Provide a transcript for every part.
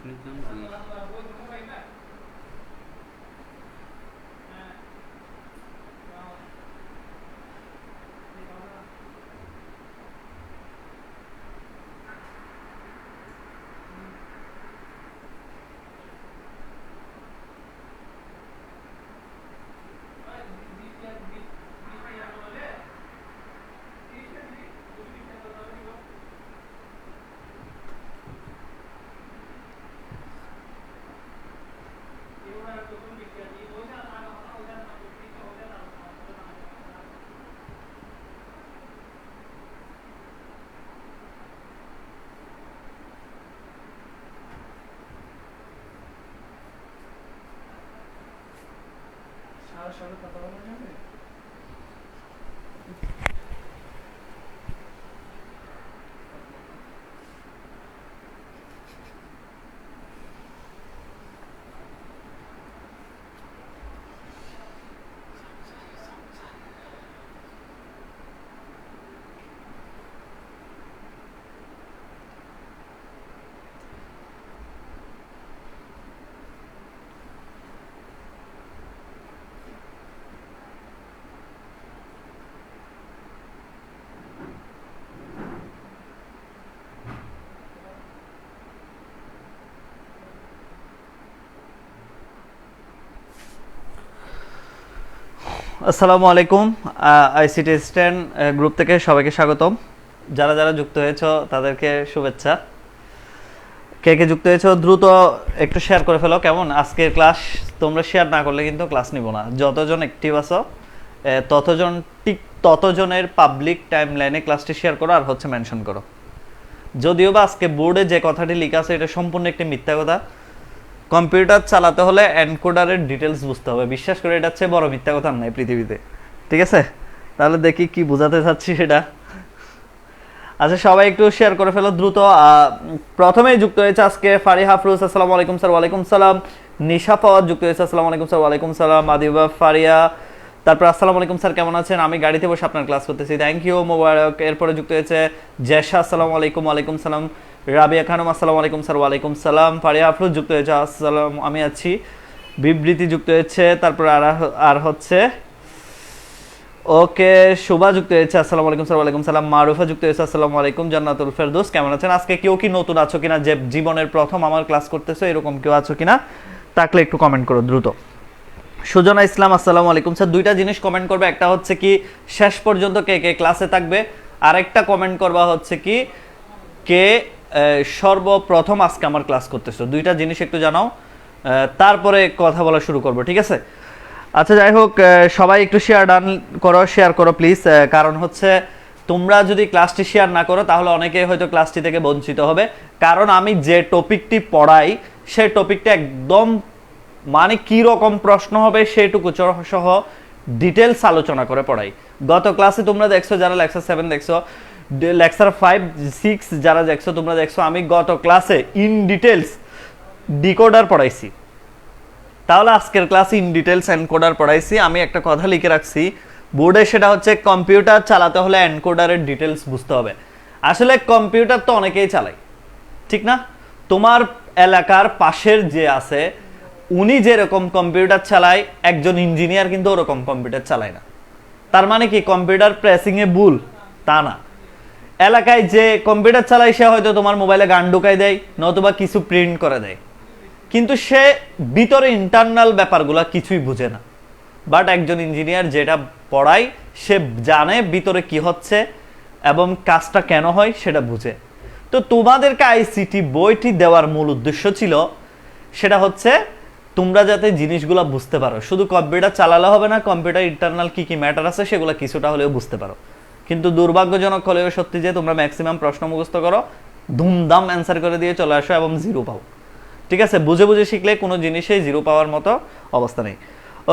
লিখলাম জি। কথা বলা যাবে? আসসালামু আলাইকুম। আইসিটি স্ট্যান্ড গ্রুপ থেকে সবাইকে স্বাগতম। যারা যারা যুক্ত হয়েছো তাদেরকে শুভেচ্ছা। কে কে যুক্ত হয়েছো দ্রুত একটু শেয়ার করে ফেলো। কেমন আজকের ক্লাস? তোমরা শেয়ার না করলে কিন্তু ক্লাস নিব না। যতজন অ্যাক্টিভ আছো ততজন ঠিক ততজনের পাবলিক টাইম লাইনে ক্লাসটি শেয়ার করো আর হচ্ছে মেনশন করো। যদিও বা আজকে বোর্ডে যে কথাটি লেখা আছে এটা সম্পূর্ণ একটি মিথ্যা কথা। কম্পিউটার চালাতে হলে এনকোডারের ডিটেলস বুঝতে হবে। বিশ্বাস করে এটা হচ্ছে বড় মিথ্যা কথা নাই পৃথিবীতে। ঠিক আছে, তাহলে দেখি কি বোঝাতে চাচ্ছি সেটা। আচ্ছা, সবাই একটু শেয়ার করে ফেলো দ্রুত। প্রথমেই যুক্ত হয়েছে আজকে ফারিহা আফরোজ, আসসালামু আলাইকুম স্যার। ওয়ালাইকুম সালাম। নিশা ফওয়াদ যুক্ত হয়েছে, আসসালামু আলাইকুম স্যার। ওয়ালাইকুম সালাম। আদিবা ফারিয়া, তারপর আসসালামু আলাইকুম স্যার, কেমন আছেন? আমি গাড়িতে বসে আপনার ক্লাস করতেছি, থ্যাংক ইউ, মোবারক। এরপরে যুক্ত হয়েছে জেশা, আসসালামু আলাইকুম। ওয়ালাইকুম সালাম। রাবিয়া খানম, আসসালামু আলাইকুম স্যার। ওয়ালাইকুম সালাম। ফারিয়া আফরোজ যুক্ত হয়েছে, আসসালাম, আমি আছি। বিবৃতি যুক্ত হয়েছে, তারপর আর হচ্ছে ওকে। শুভা যুক্ত হয়েছে, আসসালামু আলাইকুম স্যার। ওয়ালাইকুম সালাম। মারুফা যুক্ত হয়েছে, আসসালামু আলাইকুম। জান্নাতুল ফেরদৌস, কেমন আছেন? আজকে কেউ কি নতুন আছো কিনা, যে জীবনের প্রথম আমার ক্লাস করতেছো এরকম কেউ আছো কিনা? থাকলে একটু কমেন্ট করো দ্রুত। সুজনা ইসলাম, আসসালামু আলাইকুম স্যার। দুইটা জিনিস কমেন্ট করবে, একটা হচ্ছে কি শেষ পর্যন্ত কে কে ক্লাসে থাকবে, আর একটা কমেন্ট করবা হচ্ছে কি কে সর্বপ্রথম আজকে আমার ক্লাস করতেছো। দুইটা জিনিস একটু জানাও, তারপরে কথা বলা শুরু করবো, ঠিক আছে? আচ্ছা, যাই হোক, সবাই একটু শেয়ার করো প্লিজ। কারণ হচ্ছে তোমরা যদি ক্লাসটি শেয়ার না করো তাহলে অনেকে হয়তো ক্লাসটি থেকে বঞ্চিত হবে। কারণ আমি যে টপিকটি পড়াই সেই টপিকটা একদম মানে কি রকম প্রশ্ন হবে সেটুকু সহ ডিটেলস আলোচনা করে পড়াই। গত ক্লাসে তোমরা দেখছো, যারা লেকচার 7 দেখছো, লেকচার 5 6 যারা দেখছো তোমরা দেখছো, আমি গত ক্লাসে ইন ডিটেলস ডিকোডার পড়াইছি। তাহলে আজকের ক্লাসে ইন ডিটেলস এনকোডার পড়াইছি। আমি একটা কথা লিখে রাখছি বোর্ডে, সেটা হচ্ছে কম্পিউটার চালাতে হলে এনকোডারের ডিটেলস বুঝতে হবে। আসলে কম্পিউটার তো অনেকেই চালায়, ঠিক না? তোমার এলাকার পাশের যে আছে উনি যেরকম কম্পিউটার চালায়, একজন ইঞ্জিনিয়ার কিন্তু ওরকম কম্পিউটার চালায় না। তার মানে কি কম্পিউটার প্রেসিং এ ভুল? তা না। এলাকায় যে কম্পিউটার চালায় সে হয়তো তোমার মোবাইলে গান ঢুকাই দেয়, নতুবা কিছু প্রিন্ট করে দেয়, কিন্তু সে ভিতরে ইন্টারনাল ব্যাপারগুলো কিছুই বুঝে না। বাট একজন ইঞ্জিনিয়ার যেটা পড়ায় সে জানে ভিতরে কি হচ্ছে এবং কাজটা কেন হয় সেটা বুঝে। তো তোমাদেরকে আইসিটি বইটি দেওয়ার মূল উদ্দেশ্য ছিল সেটা হচ্ছে তোমরা যাতে জিনিসগুলো বুঝতে পারো। শুধু কম্পিউটার চালালে হবে না, কম্পিউটার ইন্টারনাল কি কি ম্যাটার আছে সেগুলো কিছুটা হলেও বুঝতে পারো। কিন্তু দুর্ভাগ্যজনক হলেও সত্যি যে তোমরা ম্যাক্সিমাম প্রশ্ন মুখস্থ করো, ধুমধাম অ্যান্সার করে দিয়ে চলে আসো এবং জিরো পাও। ঠিক আছে, বুঝে বুঝে শিখলে কোনো জিনিসেই জিরো পাওয়ার মতো অবস্থা নেই।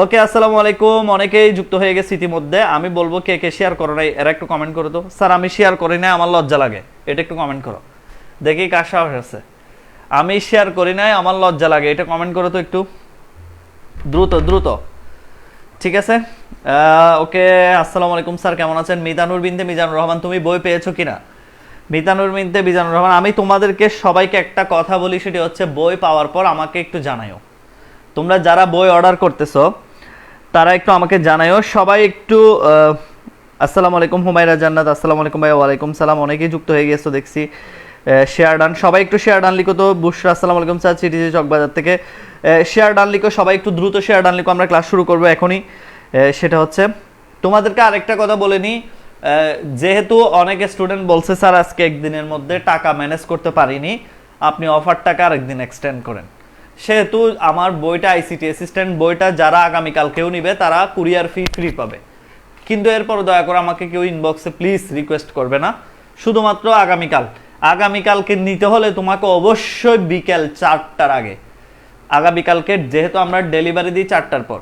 ওকে, আসসালামু আলাইকুম। অনেকেই যুক্ত হয়ে গেছে ইতিমধ্যে। আমি বলবো কে কে শেয়ার করো নাই এরা একটু কমেন্ট করো তো। স্যার আমি শেয়ার করি নাই, আমার লজ্জা লাগে, এটা একটু কমেন্ট করো দেখি কার সাহস আছে। আমি শেয়ার করি নাই, আমার লজ্জা লাগে, এটা কমেন্ট করো তো একটু দ্রুত দ্রুত। ঠিক আছে, ওকে। আসসালামু আলাইকুম স্যার, কেমন আছেন? মিজানুর বিনতে মিজানুর রহমান, তুমি বই পেয়েছো কিনা? মিতানুর মিনতে বিজানুর রহমান। আমি তোমাদেরকে সবাইকে একটা কথা বলি, সেটি হচ্ছে বই পাওয়ার পর আমাকে একটু জানাইও। তোমরা যারা বই অর্ডার করতেছো তারা একটু আমাকে জানাইও। সবাই একটু আসসালামু আলাইকুম হুমায়রা জান্নাত, আসসালামু আলাইকুম ভাই। ওয়ালাইকুম সালাম, অনেকেই যুক্ত হয়ে গেছো দেখছি। শেয়ার ডান, সবাই একটু শেয়ার ডান লিখো তো। বুশরা আসসালামু আলাইকুম স্যার, সিটিজি চকবাজার থেকে শেয়ার ডান লিখো, সবাই একটু দ্রুত শেয়ার ডান লিখো, আমরা ক্লাস শুরু করবো এখনই। সেটা হচ্ছে তোমাদেরকে আরেকটা কথা বলে নিই, যেহেতু অনেক স্টুডেন্ট বলছে স্যার আজকে একদিনের মধ্যে টাকা ম্যানেজ করতে পারিনি, আপনি অফার টাকা আরেকদিন এক্সটেন্ড করেন। সেহেতু আমার বইটা আইসিটি অ্যাসিস্ট্যান্ট বইটা যারা আগামীকাল কেউ নিবে তারা কুরিয়ার ফি ফ্রি পাবে। কিন্তু এরপর দয়া করে আমাকে কেউ ইনবক্সে প্লিজ রিকোয়েস্ট করবে না, শুধুমাত্র আগামীকালকে নিতে হলে তোমাকে অবশ্যই বিকেল 4টার আগে, আগামীকালকে যেহেতু আমরা ডেলিভারি দিই 4টার পর,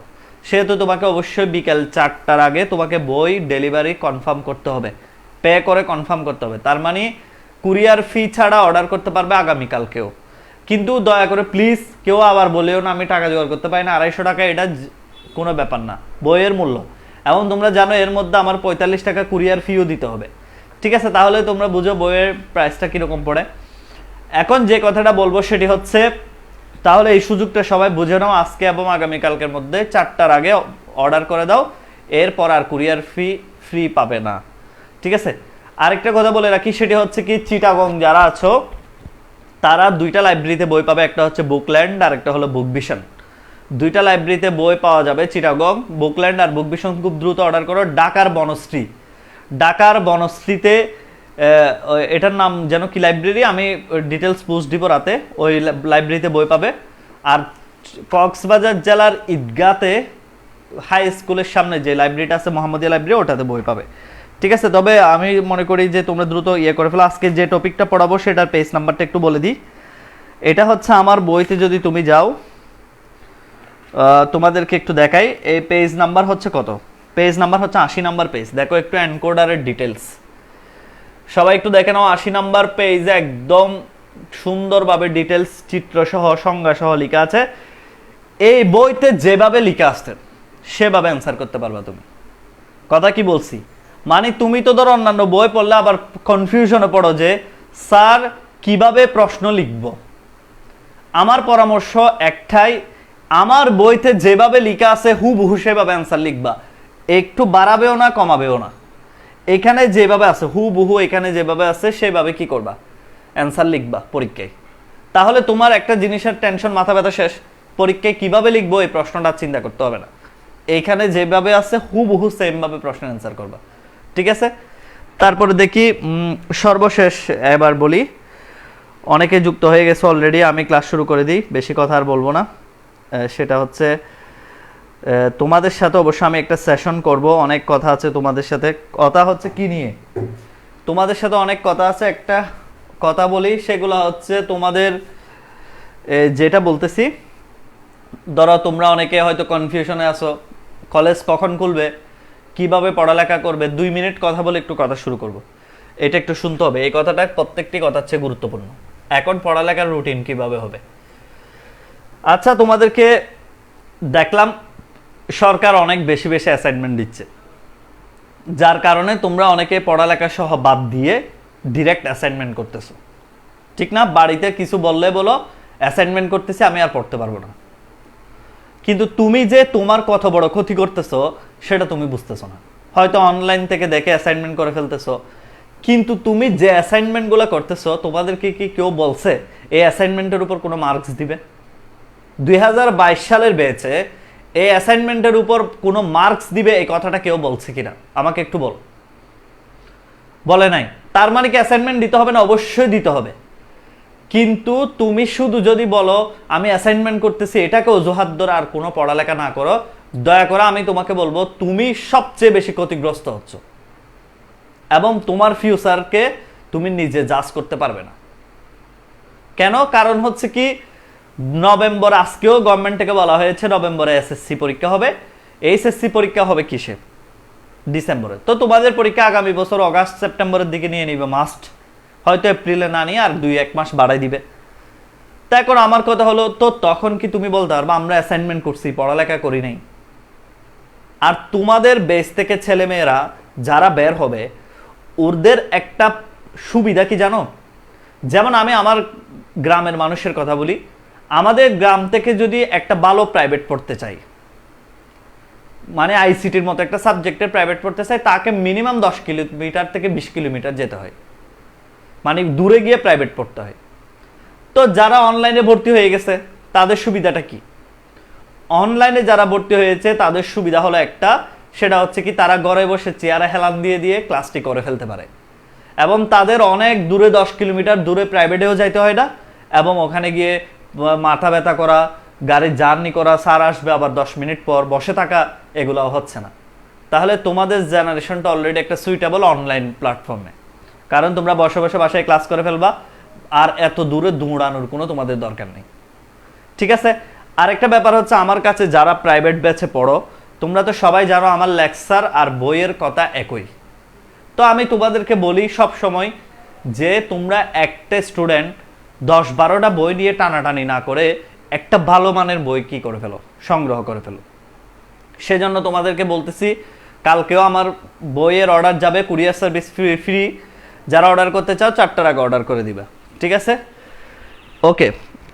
সেহেতু তোমাকে অবশ্যই বিকেল 4টার আগে তোমাকে বই ডেলিভারি কনফার্ম করতে হবে, পে করে কনফার্ম করতে হবে। তার মানে কুরিয়ার ফি ছাড়া অর্ডার করতে পারবে আগামীকালকেও। কিন্তু দয়া করে প্লিজ কেউ আবার বলেও না আমি টাকা জোগাড় করতে পারি না, 250 টাকা এটা কোনো ব্যাপার না, বইয়ের মূল্য। এবং তোমরা জানো এর মধ্যে আমার 45 টাকা কুরিয়ার ফিও দিতে হবে। ঠিক আছে, তাহলে তোমরা বুঝো বইয়ের প্রাইসটা কীরকম পড়ে। এখন যে কথাটা বলবো সেটি হচ্ছে, তাহলে এই সুযোগটা সবাই বুঝে নাও, আজকে এবং আগামীকালকের মধ্যে 4টার আগে অর্ডার করে দাও, এরপর আর কুরিয়ার ফি ফ্রি পাবে না। ঠিক আছে, আরেকটা কথা বলে রাখি, সেটি হচ্ছে কি চিটাগং যারা আছো তারা 2টা লাইব্রেরিতে বই পাবে, একটা হচ্ছে বুকল্যান্ড আর একটা হলো বুক ভিশন। 2টা লাইব্রেরিতে বই পাওয়া যাবে, চিটাগং, বুকল্যান্ড আর বুক ভিশন। খুব দ্রুত অর্ডার করো। ঢাকার বনশ্রীতে এটার নাম যেন কি লাইব্রেরি, আমি ডিটেলস পোস্ট দিব রাতে, ওই লাইব্রেরিতে বই পাবে। আর কক্সবাজার জেলার ঈদগাতে হাই স্কুলের সামনে যে লাইব্রেরিটা আছে মোহাম্মদিয়া লাইব্রেরি, ওটাতে বই পাবে। ঠিক আছে, তবে আমি মনে করি যে তোমরা দ্রুত করে ফেলো। আজকে যে টপিকটা পড়াবো সেটার পেজ নাম্বারটা একটু বলে দিই। এটা হচ্ছে আমার বইতে যদি তুমি যাও, তোমাদেরকে একটু দেখাই, এই পেজ নাম্বার হচ্ছে কত, পেজ নাম্বার হচ্ছে 80 নাম্বার পেজ। দেখো একটু এনকোডারের ডিটেলস সবাই একটু দেখে নাও। 80 নাম্বার পেজে একদম সুন্দরভাবে ডিটেলস চিত্রসহ সংজ্ঞাসহ লেখা আছে। এই বইতে যেভাবে লেখা আসছে সেভাবে অ্যান্সার করতে পারবা তুমি। কথা কি বলছি, মানে তুমি তো ধরো অন্যান্য বই পড়লে আবার কনফিউশনে পড়ো যে স্যার কিভাবে প্রশ্ন লিখব। আমার পরামর্শ একটাই, আমার বইতে যেভাবে লেখা আছে হুবহু সেভাবে অ্যান্সার লিখবা, একটু বাড়াবেও না কমাবেও না। এখানে যেভাবে আছে হুবহু, এখানে যেভাবে আছে সেভাবে কি করবা, অ্যান্সার লিখবা পরীক্ষায়। তাহলে তোমার একটা জিনিসের টেনশন, মাথা ব্যথা শেষ। পরীক্ষায় কিভাবে লিখবো এই প্রশ্নটা চিন্তা করতে হবে না, এইখানে যেভাবে আছে হুবহু সেম ভাবে প্রশ্নের অ্যান্সার করবা। ঠিক আছে, তারপরে দেখি সর্বশেষ এবার বলি, অনেকে যুক্ত হয়ে গেছে অলরেডি, আমি ক্লাস শুরু করে দিই, বেশি কথা আর বলবো না। সেটা হচ্ছে তোমাদের সাথে অবশ্যই আমি একটা সেশন করব, অনেক কথা আছে তোমাদের সাথে। কথা হচ্ছে কি নিয়ে, তোমাদের সাথে অনেক কথা আছে, একটা কথা বলি, সেগুলো হচ্ছে তোমাদের যেটা বলতেছি, ধরো তোমরা অনেকে হয়তো কনফিউশনে আছো, কলেজ কখন খুলবে, কিভাবে পড়ালেখা করবে। 2 মিনিট কথা বলে একটু কথা শুরু করব, এটা একটু শুনতে হবে। এই কথাটা প্রত্যেকটি কথার চেয়ে গুরুত্বপূর্ণ। এখন পড়ালেখার রুটিন কিভাবে হবে। আচ্ছা, তোমাদেরকে দেখলাম সরকার অনেক বেশি বেশি অ্যাসাইনমেন্ট দিচ্ছে, যার কারণে তোমরা অনেকে পড়ালেখা সহ বাদ দিয়ে ডিরেক্ট অ্যাসাইনমেন্ট করতেছো। ঠিক না, বাড়িতে কিছু বললে বলো অ্যাসাইনমেন্ট করতেছি আমি আর পড়তে পারবো না, কিন্তু তুমি যে তোমার কত বড় ক্ষতি করতেছো সেটা তুমি বুঝতেছো না। হয়তো অনলাইন থেকে দেখে অ্যাসাইনমেন্ট করে ফেলতেছো, কিন্তু তুমি যে অ্যাসাইনমেন্টগুলো করতেছো তোমাদেরকে কি কেউ বলছে এই অ্যাসাইনমেন্টের উপর কোনো মার্কস দিবে? 2022 সালের ব্যাচে এই অ্যাসাইনমেন্টের উপর কোনো মার্কস দিবে এই কথাটা কেউ বলছে কিনা আমাকে একটু বল। বলে নাই। তার মানে কি অ্যাসাইনমেন্ট দিতে হবে না? অবশ্যই দিতে হবে। কিন্তু তুমি শুধু যদি বলো আমি অ্যাসাইনমেন্ট করতেছি, এটাকে অজুহাত ধরে আর কোনো পড়ালেখা না করো, দয়া করে আমি তোমাকে বলবো তুমি সবচেয়ে বেশি ক্ষতিগ্রস্ত হচ্ছ এবং তোমার ফিউচারকে তুমি নিজে জাজ করতে পারবে না। কেন? কারণ হচ্ছে কি, নভেম্বর, আজকেও গভর্নমেন্ট থেকে বলা হয়েছে নভেম্বরে এসএসসি পরীক্ষা হবে। এইচএসসি পরীক্ষা হবে কিসে? ডিসেম্বরে। তো তোমাদের পরীক্ষা আগামী বছর অগাস্ট সেপ্টেম্বরের দিকে নিয়ে নিবে মাস্ট, হয়তো এপ্রিলে না নিয়ে আর 2-1 মাস বাড়াই দিবে। তা এখন আমার কথা হলো, তো তখন কি তুমি বলতে পারবা আমরা অ্যাসাইনমেন্ট করছি, পড়ালেখা করি নাই? আর তোমাদের বেস থেকে ছেলেমেয়েরা যারা বের হবে ওদের একটা সুবিধা কি জানো? যেমন আমি আমার গ্রামের মানুষের কথা বলি, আমাদের গ্রাম থেকে যদি একটা ভালো প্রাইভেট পড়তে চাই, মানে আইসিটির মতো একটা সাবজেক্টের প্রাইভেট পড়তে চাই, তাকে মিনিমাম 10 কিলোমিটার থেকে 20 কিলোমিটার যেতে হয়, মানে দূরে গিয়ে প্রাইভেট পড়তে হয়। তো যারা অনলাইনে ভর্তি হয়ে গেছে তাদের সুবিধাটা কি? অনলাইনে যারা ভর্তি হয়েছে তাদের সুবিধা হলো একটা, সেটা হচ্ছে কি তারা ঘরে বসে চেয়ারে হেলান দিয়ে দিয়ে ক্লাসটি করে ফেলতে পারে, এবং তাদের অনেক দূরে 10 কিলোমিটার দূরে প্রাইভেটেও যাইতে হয় না, এবং ওখানে গিয়ে মাথা ব্যথা করা, গাড়ির জার্নি করা, স্যার আসবে আবার 10 মিনিট পর বসে থাকা, এগুলোও হচ্ছে না। তাহলে তোমাদের জেনারেশনটা অলরেডি একটা সুইটেবল অনলাইন প্ল্যাটফর্মে, কারণ তোমরা বসে বসে বাসায় ক্লাস করে ফেলবা, আর এত দূরে দৌড়ানোর কোনো তোমাদের দরকার নেই। ঠিক আছে। আরেকটা ব্যাপার হচ্ছে, আমার কাছে যারা প্রাইভেট ব্যাচে পড়ো, তোমরা তো সবাই জানো আমার লেকচার আর বইয়ের কথা একই। তো আমি তোমাদেরকে বলি সব সময় যে তোমরা একটা স্টুডেন্ট 10-12টা বই নিয়ে টানাটানি না করে একটা ভালো মানের বই কি করে ফেলো, সংগ্রহ করে ফেলো। সেজন্য তোমাদেরকে বলতেছি, কালকেও আমার বইয়ের অর্ডার যাবে, কুরিয়ার সার্ভিস ফ্রি। যারা অর্ডার করতে চাও 4টার আগে অর্ডার করে দিবা, ঠিক আছে? ওকে।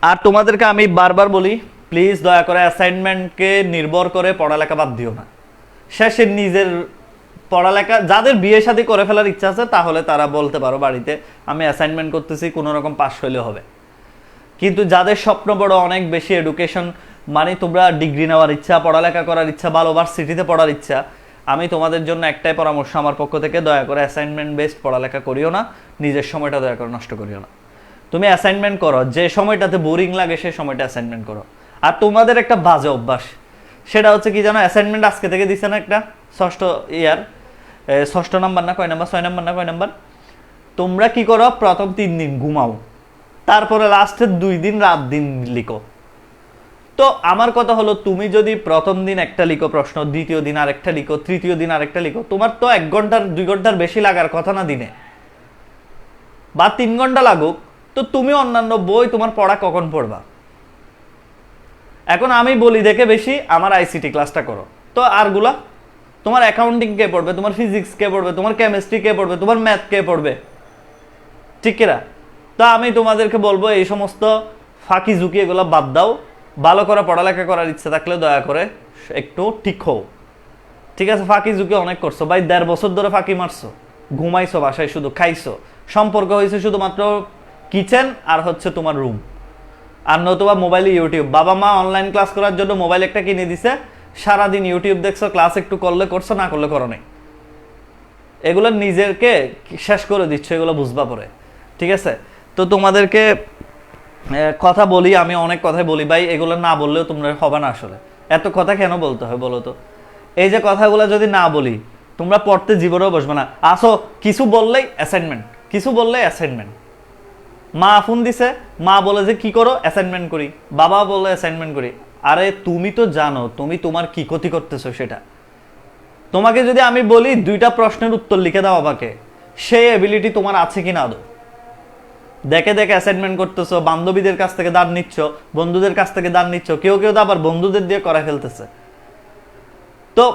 আর তোমাদেরকে আমি বারবার বলি, প্লিজ দয়া করে অ্যাসাইনমেন্টকে নির্ভর করে পড়ালেখা বাদ দিও না। শেষে নিজের পড়ালেখা, যাদের বিয়ে শাদী করে ফেলার ইচ্ছা আছে তাহলে তারা বলতে পারো বাড়িতে আমি অ্যাসাইনমেন্ট করতেছি, কোনো রকম পাস হইলে হবে। কিন্তু যাদের স্বপ্ন বড়, অনেক বেশি এডুকেশন, মানে তোমরা ডিগ্রি নেওয়ার ইচ্ছা, পড়ালেখা করার ইচ্ছা, ভালো ভার্সিটিতে পড়ার ইচ্ছা, আমি তোমাদের জন্য একটাই পরামর্শ আমার পক্ষ থেকে, দয়া করে অ্যাসাইনমেন্ট বেসড পড়ালেখা করিও না, নিজের সময়টা দয়া করে নষ্ট করিও না। তুমি অ্যাসাইনমেন্ট করো, যে সময়টাতে বোরিং লাগে সেই সময়টা অ্যাসাইনমেন্ট করো। আর তোমাদের একটা বাজে অভ্যাস, সেটা হচ্ছে কি জানো? অ্যাসাইনমেন্ট আজকে থেকে দিছে না একটা, ষষ্ঠ ইয়ার, 6 নাম্বার না কয় নাম্বার, 6 নাম্বার না কয় নাম্বার, তোমরা কি করো? প্রথম 3 দিন ঘুমাও, তারপরে লাস্টের 2 দিন রাত দিন লিখো। তো আমার কথা হলো, তুমি যদি প্রথম দিন একটা লিখো প্রশ্ন, দ্বিতীয় দিন আরেকটা লিখো, তৃতীয় দিন আরেকটা লিখো, তোমার তো 1 ঘন্টার 2 ঘন্টার বেশি লাগার কথা না দিনে, বা 3 ঘন্টা লাগুক, তো তুমি অন্যান্য বই তোমার পড়া কখন পড়বা? এখন আমি বলি দেখে বেশি আমার আইসিটি ক্লাসটা করো, তো আরগুলা তোমার অ্যাকাউন্টিং কে পড়বে, তোমার ফিজিক্স কে পড়বে, তোমার কেমিস্ট্রি কে পড়বে, তোমার ম্যাথ কে পড়বে, ঠিক কিনা? তো আমি তোমাদেরকে বলবো এই সমস্ত ফাঁকি ঝুঁকি এগুলো বাদ দাও। ভালো করে পড়ালেখা করার ইচ্ছা থাকলে দয়া করে একটু ঠিক হও, ঠিক আছে? ফাঁকি ঝুঁকি অনেক করছো ভাই, 1.5 বছর ধরে ফাঁকি মারছো, ঘুমাইছো বাসায়, শুধু খাইছো, সম্পর্ক হয়েছে শুধুমাত্র কিচেন আর হচ্ছে তোমার রুম, আর নতুবা মোবাইলে ইউটিউব। বাবা মা অনলাইন ক্লাস করার জন্য মোবাইল একটা কিনে দিছে, সারাদিন ইউটিউব দেখছো, ক্লাস একটু করলে করছো, না করলে করো নাই। এগুলো নিজেকে শেষ করে দিচ্ছ, এগুলো বুঝবা পরে, ঠিক আছে? তো তোমাদেরকে কথা বলি, আমি অনেক কথাই বলি ভাই, এগুলো না বললেও তোমরা হবে না। আসলে এত কথা কেন বলতে হয় বলো তো? এই যে কথাগুলো যদি না বলি, তোমরা পড়তে জীবনেও বসবে না। আসো, কিছু বললেই অ্যাসাইনমেন্ট, কিছু বললেই অ্যাসাইনমেন্ট। মা ফোন দিছে, মা বলে যে কি করো, অ্যাসাইনমেন্ট করি, বাবা বলে অ্যাসাইনমেন্ট করি। আরে তুমি তো জানো তুমি তোমার কি ক্ষতি করতেছো সেটা। তোমাকে যদি আমি বলি 2টা প্রশ্নের উত্তর লিখে দাও আমাকে, সেই এবিলিটি তোমার আছে কিনা আদৌ? দেখে দেখে অ্যাসাইনমেন্ট করতেছো, বান্ধবীদের কাছ থেকে দান নিচ্ছ, বন্ধুদের কাছ থেকে দান নিচ্ছ, কেউ কেউ তো আবার বন্ধুদের দিয়ে করা ফেলতেছে। তো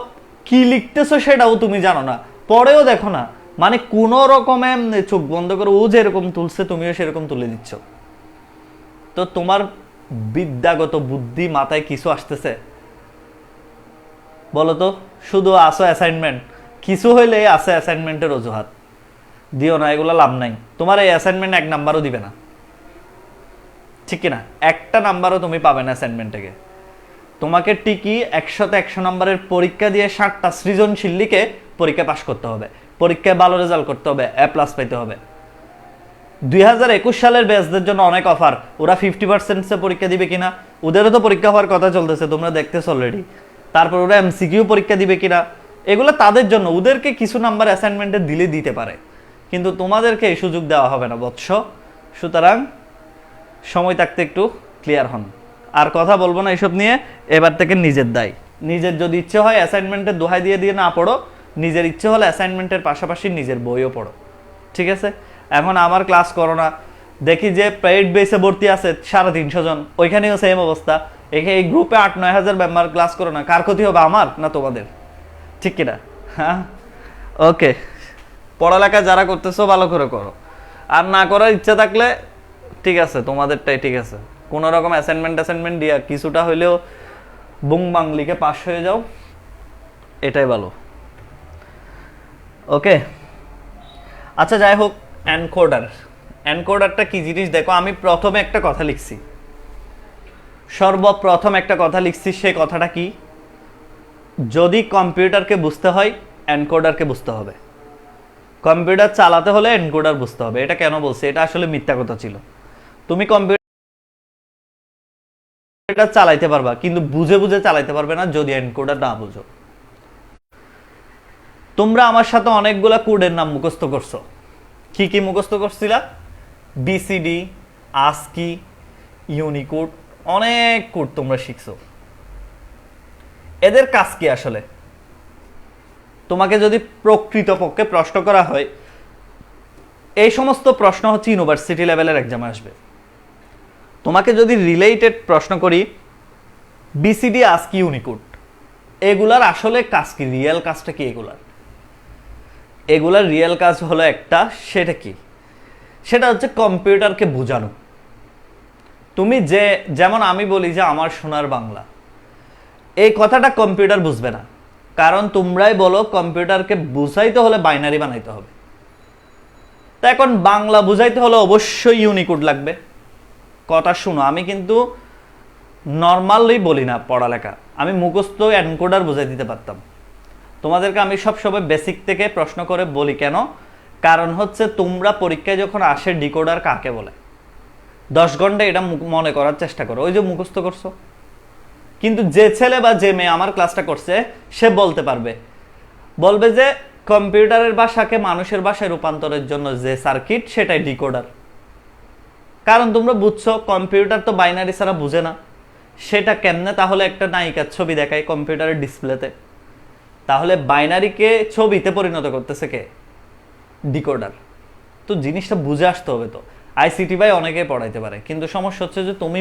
কি লিখতেছো সেটাও তুমি জানো না, পরেও দেখো না, মানে কোন রকমে চোখ বন্ধ করে ও যেরকম তুলছে তুমিও সেরকম তুলে দিচ্ছ। তো তোমার বিদ্যাগত বুদ্ধি মাথায় কিছু আসতেছে বলো তো? শুধু আসো অ্যাসাইনমেন্ট, কিছু হইলে আসে অ্যাসাইনমেন্টের অজুহাত দিও না, এগুলো লাভ নাই। তোমার এই অ্যাসাইনমেন্ট 1 নাম্বারও দিবে না, ঠিক কিনা? একটা নাম্বারও তুমি পাবে না অ্যাসাইনমেন্ট থেকে। তোমাকে ঠিকই 100তে 100 নাম্বারের পরীক্ষা দিয়ে 60টা সৃজনশীল লিখে পরীক্ষা পাশ করতে হবে, পরীক্ষায় ভালো রেজাল্ট করতে হবে, A+ পাইতে হবে। 2021 সালের ব্যাচদের জন্য অনেক অফার, ওরা 50% পরীক্ষা দিবে কিনা, ওদেরও তো পরীক্ষা হওয়ার কথা চলতেছে, তোমরা দেখতেছো অলরেডি। তারপর ওরা MCQ পরীক্ষা দিবে কিনা, এগুলো তাদের জন্য, ওদেরকে কিছু নাম্বার অ্যাসাইনমেন্টে দিলে দিতে পারে, কিন্তু তোমাদেরকে এই সুযোগ দেওয়া হবে না বৎস। সুতরাং সময় থাকতে একটু ক্লিয়ার হন। আর কথা বলবো না এসব নিয়ে, এবার থেকে নিজের দায়। নিজের যদি ইচ্ছে হয় অ্যাসাইনমেন্টের দোহাই দিয়ে দিয়ে না পড়ো, নিজের ইচ্ছে হলে অ্যাসাইনমেন্টের পাশাপাশি নিজের বইও পড়ো, ঠিক আছে? এখন আমার ক্লাস করো না, দেখি যে পেইড বেসে ভর্তি আছে 350 জন, ওইখানেও সেম অবস্থা। এই গ্রুপে 8-9 হাজার মেম্বার ক্লাস করো না, কার ক্ষতি হবে, আমার না তোমাদের? ঠিক কিনা? হ্যাঁ, ওকে। পড়ালেখা যারা করতেছো ভালো করে করো, আর না করার ইচ্ছা থাকলে ঠিক আছে, তোমাদেরটাই ঠিক আছে, কোনো রকম অ্যাসাইনমেন্ট দিয়া কিছুটা হইলেও বুং বাংলিকে পাস হয়ে যাও, এটাই ভালো। ওকে, আচ্ছা যাই হোক, এনকোডারটা কি জিনিস দেখো, আমি প্রথমে একটা কথা লিখছি, সর্বপ্রথম একটা কথা লিখছি, সে কথাটা কি, যদি কম্পিউটারকে বুঝতে হয় এনকোডারকে বুঝতে হবে, কম্পিউটার চালাতে হলে এনকোডার বুঝতে হবে। এটা কেন বলছি? এটা আসলে মিথ্যা কথা ছিল। তুমি কম্পিউটার চালাইতে পারবা কিন্তু বুঝে বুঝে চালাইতে পারবে না যদি এনকোডার না বুঝো। তোমরা আমার সাথে অনেকগুলা কোডের নাম মুখস্থ করছো। কি কি মুখস্থ করছিলা? বিসিডি, আস্কি, ইউনিকোড, অনেক কোড তোমরা শিখছো। এদের কাজ কি আসলে? তোমাকে যদি প্রকৃতপক্ষে প্রশ্ন করা হয়, এই সমস্ত প্রশ্ন হচ্ছে ইউনিভার্সিটি লেভেলের এক্সামে আসবে। তোমাকে যদি রিলেটেড প্রশ্ন করি, বিসিডি, আস্কি, ইউনিকোড, এগুলার আসলে কাজ কি, রিয়েল কাজটা কি? এগুলার রিয়েল কাজ হলো একটা, সেটা কি? সেটা হচ্ছে কম্পিউটারকে বোঝানো। তুমি যেমন আমি বলি যে আমার সোনার বাংলা, এই কথাটা কম্পিউটার বুঝবে না, কারণ তোমরাই বলো কম্পিউটারকে বুঝাইতে হলে বাইনারি বানাইতে হবে। তা এখন বাংলা বুঝাইতে হলে অবশ্যই ইউনিকোড লাগবে। কথা শুনো, আমি কিন্তু নর্মালি বলি না পড়ালেখা, আমি মুখস্থ এনকোডার বুঝাই দিতে পারতাম। তোমাদেরকে আমি সবসময় বেসিক থেকে প্রশ্ন করে বলি, কেন? কারণ হচ্ছে তোমরা পরীক্ষায় যখন আসে ডিকোডার কাকে বলে 10 ঘন্টা এটা মনে করার চেষ্টা করো, ওই যে মুখস্থ করছো। কিন্তু যে ছেলে বা যে মেয়ে আমার ক্লাসটা করছে, সে বলবে যে কম্পিউটারের ভাষাকে মানুষের ভাষায় রূপান্তরের জন্য যে সার্কিট, সেটাই ডিকোডার। কারণ তোমরা বুঝছো কম্পিউটার তো বাইনারি ছাড়া বুঝে না। সেটা কেমনে তাহলে একটা নায়িকার ছবি দেখায় কম্পিউটারের ডিসপ্লেতে, তাহলে বাইনারিকে ছবিতে পরিণত করতেছে কে? ডিকোডার। তো জিনিসটা বুঝে আসতে হবে। তো আইসিটি ভাই অনেকে পড়াইতে পারে, কিন্তু সমস্যা হচ্ছে যে তুমি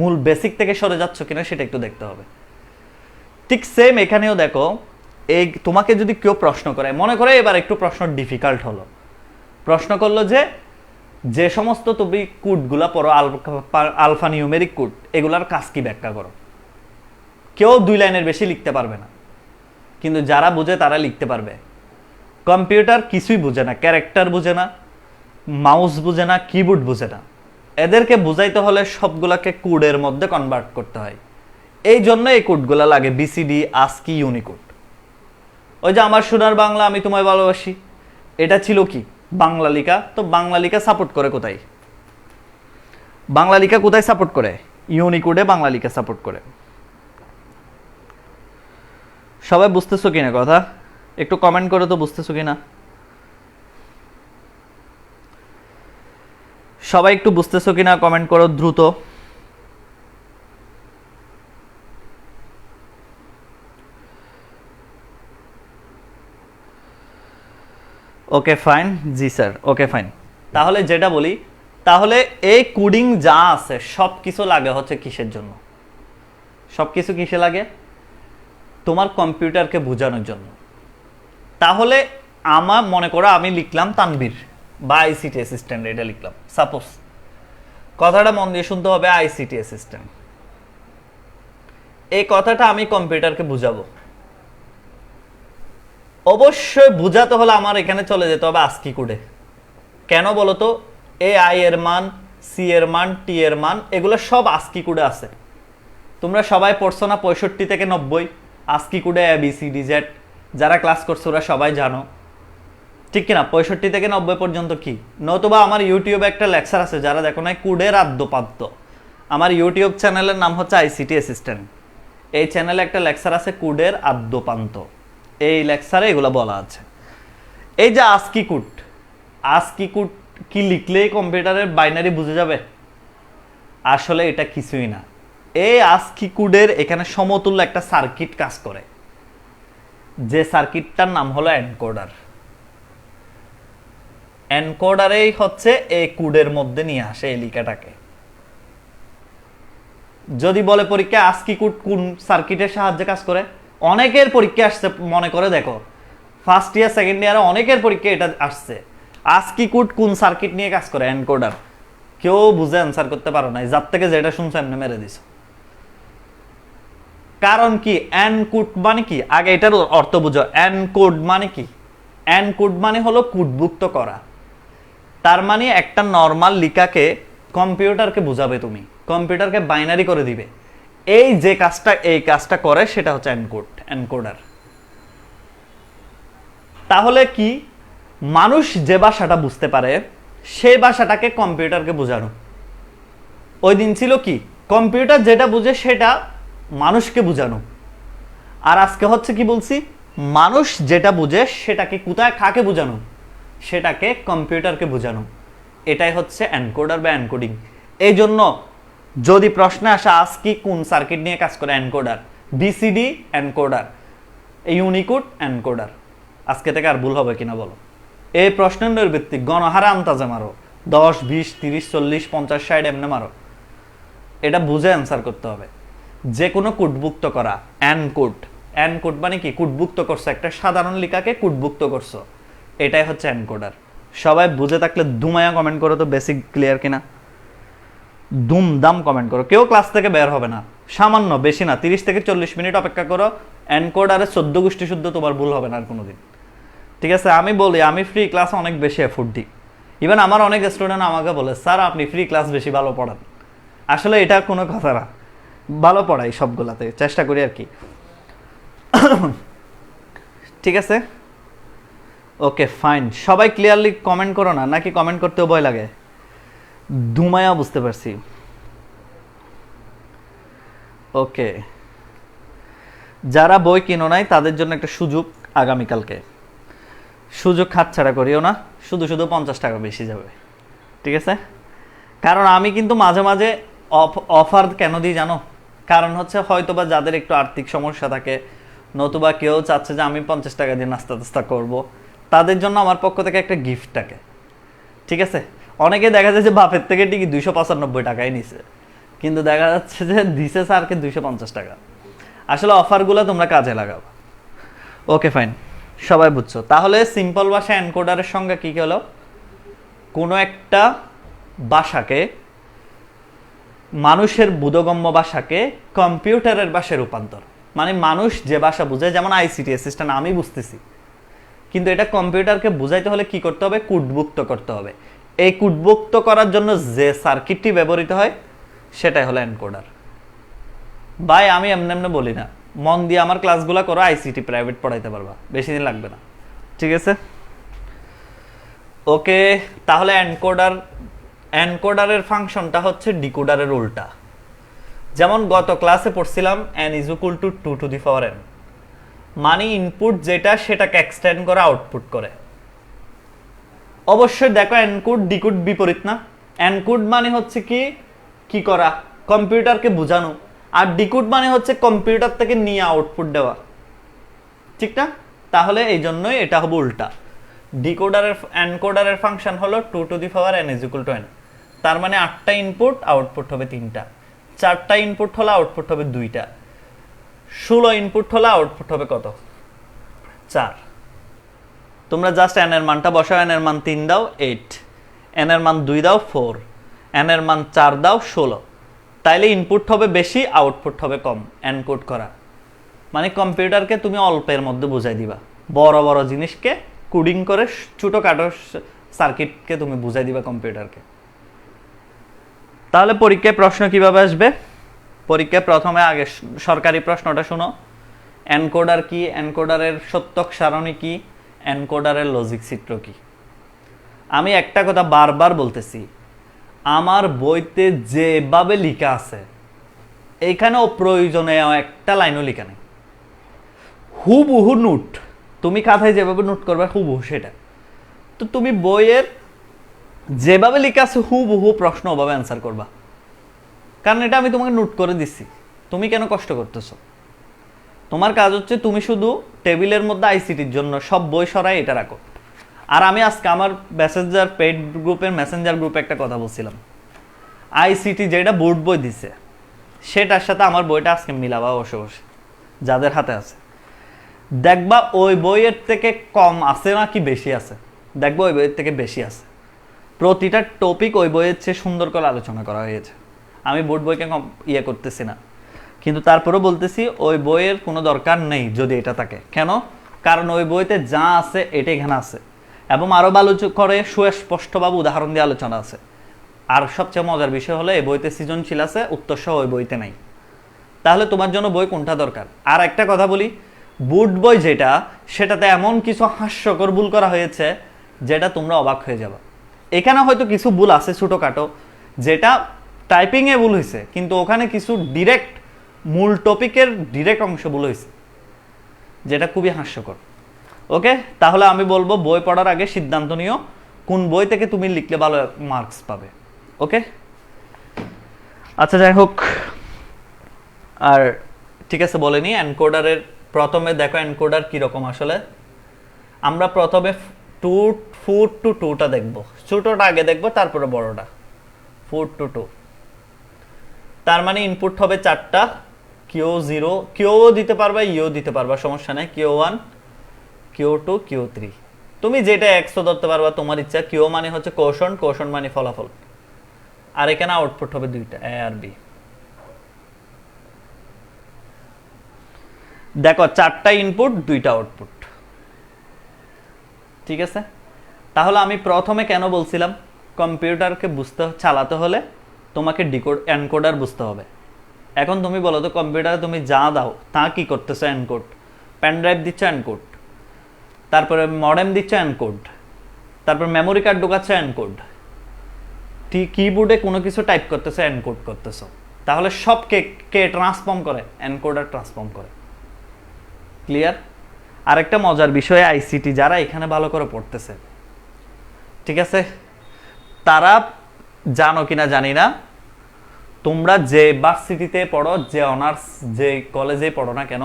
মূল বেসিক থেকে সরে যাচ্ছ কিনা সেটা একটু দেখতে হবে। ঠিক সেম এখানেও দেখো, এই তোমাকে যদি কেউ প্রশ্ন করে, মনে করে এবার একটু প্রশ্ন ডিফিকাল্ট হলো, প্রশ্ন করলো যে সমস্ত তুমি কোডগুলা পড়ো, আলফা নিউমেরিক কোড, এগুলার কাজ কি ব্যাখ্যা করো। কেউ 2 লাইনের বেশি লিখতে পারবে না, কিন্তু যারা বুঝে তারা লিখতে পারবে। কম্পিউটার কিছুই বুঝে না, ক্যারেক্টার বুঝে না, মাউস বুঝে না, কিবোর্ড বুঝে না। এদেরকে বুঝাইতে হলে সবগুলাকে কোডের মধ্যে কনভার্ট করতে হয়। এই জন্য এই কোডগুলা লাগে, বিসিডি, আস্কি, ইউনিকোড। ওই যে আমার সোনার বাংলা আমি তোমায় ভালোবাসি, এটা ছিল কি? বাংলা লিখা। তো বাংলা লিখা সাপোর্ট করে কোথায়? বাংলা লিখা কোথায় সাপোর্ট করে? ইউনিকোডে বাংলা লিখা সাপোর্ট করে। সবাই বুঝতেছো কিনা কথা? একটু কমেন্ট করে তো, বুঝতেছো কিনা সবাই? একটু বুঝতেছো কিনা কমেন্ট করো দ্রুত। ওকে ফাইন, জি স্যার, ওকে ফাইন। তাহলে যেটা বলি, তাহলে এই কোডিং যা আছে সব কিছু লাগে হচ্ছে কিসের জন্য? সব কিছু কিসে লাগে? তোমার কম্পিউটারকে বোঝানোর জন্য। তাহলে আমার মনে করো আমি লিখলাম তানভীর বা আইসিটি অ্যাসিস্ট্যান্ট, এটা লিখলাম সাপোজ। কথাটা মন দিয়ে শুনতে হবে, আইসিটি অ্যাসিস্ট্যান্ট। এই কথাটা আমি কম্পিউটারকে বুঝাবো, অবশ্যই বুঝাতে হলে আমার এখানে চলে যেতে হবে আস্কি কোডে। কেন বলো তো? এ আই এর মান, সি এর মান, টি এর মান, এগুলো সব আস্কি কোডে আছে। তোমরা সবাই পড়ছো না 65 থেকে 90 আস্কি কোডে A B C D Z? যারা ক্লাস করছো ওরা সবাই জানো, ঠিক কিনা? 65 থেকে 90 পর্যন্ত কি? নতুবা আমার ইউটিউবে একটা লেকচার আছে, যারা দেখো না, কোডের আদ্যপাদ্য। আমার ইউটিউব চ্যানেলের নাম হচ্ছে আইসিটি অ্যাসিস্ট্যান্ট। এই চ্যানেলে একটা লেকচার আছে কোডের আদ্যপান্ত, এই লেকচারে এগুলো বলা আছে। এই যে আস্কি কোড কি লিখলেই কম্পিউটারের বাইনারি বুঝে যাবে? আসলে এটা কিছুই না। এই আস্কি কোডের এখানে সমতুল্য একটা সার্কিট কাজ করে, যে সার্কিটটার নাম হলো এনকোডার। এনকোডারেই হচ্ছে এই কোডের মধ্যে নিয়ে আসে এই লিখাটাকে। যদি বলে পরীক্ষা আস্কি কোড কোন সার্কিটের সাহায্যে কাজ করে, অনেকের পরীক্ষা আসছে, মনে করে দেখো ফার্স্ট ইয়ার সেকেন্ড ইয়ারে অনেকের পরীক্ষা এটা আসছে আস্কি কোড কোন সার্কিট নিয়ে কাজ করে? এনকোডার। কেউ বুঝে অ্যান্সার করতে পারো নাই, যার থেকে যেটা শুনছো এমনি মেরে দিছো। কারণ কি? এনকোড মানে কি? আগে এটার অর্থ বুঝো। এনকোড মানে কি? এনকোড মানে হলো কোডভুক্ত করা। তার মানে একটা নর্মাল লিখাকে কম্পিউটারকে বুঝাবে, তুমি কম্পিউটারকে বাইনারি করে দিবে। এই যে কাজটা, এই কাজটা করে সেটা হচ্ছে এনকোডার। তাহলে কি? মানুষ যে ভাষাটা বুঝতে পারে সেই ভাষাটাকে কম্পিউটারকে বোঝানো। ওই দিন ছিল কি, কম্পিউটার যেটা বুঝে সেটা মানুষকে বোঝানো। আর আজকে হচ্ছে কি বলছি, মানুষ যেটা বুঝে সেটাকে কোথায় কাকে বোঝানো, সেটাকে কম্পিউটারকে বোঝানো। এটাই হচ্ছে এনকোডার বা এনকোডিং। এই জন্য যদি প্রশ্নে আসে আজকে কোন সার্কিট নিয়ে কাজ করে, encoder. BCD encoder, Unicode encoder. আজকে থেকে আর ভুল হবে কিনা বলো? এই প্রশ্নের নৈর্ভিত্তিক গণহারে আন্তাজে মারো, 10, 20, 30, 40, 50, 60 এমনি মারো। এটা বুঝে অ্যান্সার করতে হবে। যে কোনো কোডভুক্ত করা, এনকোড। এনকোড মানে কি? কোডভুক্ত করছো, একটা সাধারণ লিখাকে কোডভুক্ত করছো, এটাই হচ্ছে এনকোডার। সবাই বুঝে থাকলে দুমায়া কমেন্ট করো তো, বেসিক ক্লিয়ার কিনা। দুমদাম কমেন্ট করো, কেউ ক্লাস থেকে বের হবে না। সামান্য, বেশি না, 30 থেকে 40 মিনিট অপেক্ষা করো। এনকোডারে 14 গোষ্ঠী শুদ্ধ তোমার ভুল হবে না আর কোনোদিন। ঠিক আছে? আমি বলি, আমি ফ্রি ক্লাস অনেক বেশি এফোর্ট দিই। ইভেন আমার অনেক স্টুডেন্ট আমাকে বলে, স্যার আপনি ফ্রি ক্লাস বেশি ভালো পড়ান। আসলে এটা কোনো কথা না, ভালো পড়াই সবগুলাতে, চেষ্টা করি আর কি। ঠিক আছে, ওকে ফাইন। সবাই ক্লিয়ারলি কমেন্ট করো না, নাকি কমেন্ট করতেও ভয় লাগে? দুমায়া বুঝতে পারছি। ওকে, যারা বই কিনো নাই তাদের জন্য একটা সুযোগ আগামীকালকে। সুযোগ হাতছাড়া করিও না, শুধু শুধু 50 টাকা বেশি যাবে। ঠিক আছে? কারণ আমি কিন্তু মাঝে মাঝে অফার কেন দিই জানো? কারণ হচ্ছে হয়তোবা যাদের একটু আর্থিক সমস্যা থাকে, নতুবা কেউ চাচ্ছে যে আমি 50 টাকা দিয়ে নাস্তা টাস্তা করবো, তাদের জন্য আমার পক্ষ থেকে একটা গিফট থাকে। ঠিক আছে? অনেকে দেখা যায় যে বাপের থেকে ঠিকই 295 টাকাই নিছে, কিন্তু দেখা যাচ্ছে যে দিছে স্যারকে 250 টাকা। আসলে অফারগুলো তোমরা কাজে লাগাও। ওকে ফাইন, সবাই বুঝছো। তাহলে সিম্পল ভাষা এনকোডারের সঙ্গে কি হলো? কোনো একটা ভাষাকে, মানুষের বোধগম্য ভাষাকে কম্পিউটারের ভাষায় রূপান্তর। মানে মানুষ যে ভাষা বুঝে, যেমন আইসিটি অ্যাসিস্ট্যান্ট আমি বুঝতেছি, কিন্তু এটা কম্পিউটারকে বুঝাইতে হলে কি করতে হবে? কোডভুক্ত করতে হবে। এই কোডভুক্ত করার জন্য যে সার্কিটটি ব্যবহৃত হয় সেটাই হলো এনকোডার। ভাই আমি এমনি এমনি বলি না, মন দিয়ে আমার ক্লাসগুলো করো, আইসিটি প্রাইভেট পড়াইতে পারবা, বেশি দিন লাগবে না। ঠিক আছে? ওকে, তাহলে এনকোডারের ফাংশনটা হচ্ছে ডিকোডারের উল্টা। যেমন গত ক্লাসে পড়ছিলাম n is equal to 2 to the power n, মানে ইনপুট যেটা সেটাকে এক্সটেন্ড করে আউটপুট করে। অবশ্যই দেখো এনকোড ডিকোড বিপরীত না? এনকোড মানে হচ্ছে কি করা? কম্পিউটারকে বোঝানো। আর ডিকোড মানে হচ্ছে কম্পিউটার থেকে নিয়ে আউটপুট দেওয়া। ঠিক না? তাহলে এই জন্যই এটা হবে উল্টা। এনকোডারের ফাংশন হলো 2 to the power n is equal to n। তার মানে 8টা ইনপুট, আউটপুট হবে 3টা। 4টা ইনপুট হলে আউটপুট হবে 2টা। 16 ইনপুট হলে আউটপুট হবে কত? 4। তোমরা জাস্ট n এর মানটা বসাও। n এর মান 3 দাও 8, n এর মান 2 দাও 4, n এর মান 4 দাও 16। তাইলে ইনপুট হবে বেশি, আউটপুট হবে কম। এনকোড করা মানে কম্পিউটারকে তুমি অল্পের মধ্যে বুঝাই দিবা, বড় বড় জিনিসকে কোডিং করে ছোটখাটো সার্কিটকে তুমি বুঝাই দিবা কম্পিউটারকে। তাহলে পরীক্ষায় প্রশ্ন কিভাবে আসবে? পরীক্ষায় প্রথমে আগে সরকারি প্রশ্নটা শুনো। এনকোডার কি, এনকোডারের সত্যক সারণী কি, এনকোডারের লজিক চিত্র কি। আমি একটা কথা বারবার বলতেছি, আমার বইতে যেভাবে লেখা আছে এইখানেও প্রয়োজনে একটা লাইনও লেখা নেই। হুবহু নোট, তুমি খাতায় যেভাবে নোট করবে হুবহু সেটা। তো তুমি বইয়ের যেভাবে লেখা আছে হুবহু প্রশ্ন ওভাবে অ্যান্সার করবা, কারণ এটা আমি তোমাকে নোট করে দিচ্ছি। তুমি কেন কষ্ট করতেছো? তোমার কাজ হচ্ছে তুমি শুধু টেবিলের মধ্যে আইসিটির জন্য সব বই সরাই এটা রাখো। আর আমি আজকে আমার মেসেঞ্জার পেড গ্রুপের মেসেঞ্জার গ্রুপে একটা কথা বলছিলাম, আইসিটি যেটা বোর্ড বই দিছে সেটার সাথে আমার বইটা আজকে মিলাবা বসে বসে, যাদের হাতে আছে। দেখবা ওই বইয়ের থেকে কম আছে না কি বেশি আছে, দেখবো ওই বইয়ের থেকে বেশি আছে। প্রতিটা টপিক ওই বইয়ের চেয়ে সুন্দর করে আলোচনা করা হয়েছে। আমি বোর্ড বইকে ইয়ে করতেছি না, কিন্তু তারপরেও বলতেছি ওই বইয়ের কোনো দরকার নেই যদি এটা থাকে। কেন? কারণ ওই বইতে যা আছে এটা এখানে আছে, এবং আরও ভালো করে সুস্পষ্টভাবে উদাহরণ দিয়ে আলোচনা আছে। আর সবচেয়ে মজার বিষয় হলো এই বইতে সৃজনশীল আছে, উত্তর সহ ওই বইতে নাই। তাহলে তোমার জন্য বই কোনটা দরকার? আর একটা কথা বলি, বোর্ড বই যেটা, সেটাতে এমন কিছু হাস্যকর ভুল করা হয়েছে যেটা তোমরা অবাক হয়ে যাবে। এখানে হয়তো কিছু ভুল আছে ছোটোখাটো, যেটা টাইপিংয়ে ভুল হয়েছে, কিন্তু ওখানে কিছু ডিরেক্ট মূল টপিকের ডিরেক্ট অংশ ভুল হয়েছে, যেটা খুবই হাস্যকর। ওকে, তাহলে আমি বলবো বই পড়ার আগে সিদ্ধান্ত নিও কোন বই থেকে তুমি লিখলে ভালো মার্কস পাবে। ওকে, আচ্ছা যাই হোক, আর ঠিক আছে বলে নি এনকোডারের প্রথমে দেখো এনকোডার কীরকম। আসলে আমরা প্রথমে ফুট টু টুটা দেখবো, ছোটোটা আগে দেখবো, তারপরে বড়টা। ফুট টু টু তার মানে ইনপুট হবে 4টা, Q0, Q দিতে পারবা, ইও দিতে পারবা, সমস্যা নেই। Q1, Q2, Q3, তুমি যেটা একশো ধরতে পারবা, তোমার ইচ্ছা। Q মানে হচ্ছে কোশন, কোশন মানে ফলাফল। আর এখানে আউটপুট হবে দুইটা, A আর B। দেখো 4টা ইনপুট, 2টা আউটপুট। ঠিক আছে, তাহলে আমি প্রথমে কেন বলছিলাম কম্পিউটারকে চালাতে হলে তোমাকে এনকোডার বুঝতে হবে। এখন তুমি বলো তো, কম্পিউটারে তুমি যা দাও তা কি করতেছো? এনকোড। পেন ড্রাইভ দিচ্ছ, এনকোড। তারপরে মডেম দিচ্ছ, এনকোড। তারপর মেমোরি কার্ড ঢোকাচ্ছ, এনকোড। কিবোর্ডে কোনো কিছু টাইপ করতেছো, এনকোড করতেছো। তাহলে সব কে ট্রান্সফর্ম করে? এনকোডার ট্রান্সফর্ম করে। ক্লিয়ার? আরেকটা মজার বিষয়, আইসিটি যারা এখানে ভালো করে পড়তেছে, ঠিক আছে, তারা জানো কিনা জানি না, তোমরা যে ভার্সিটিতে পড়ো, যে অনার্স যে কলেজে পড়ো না কেন,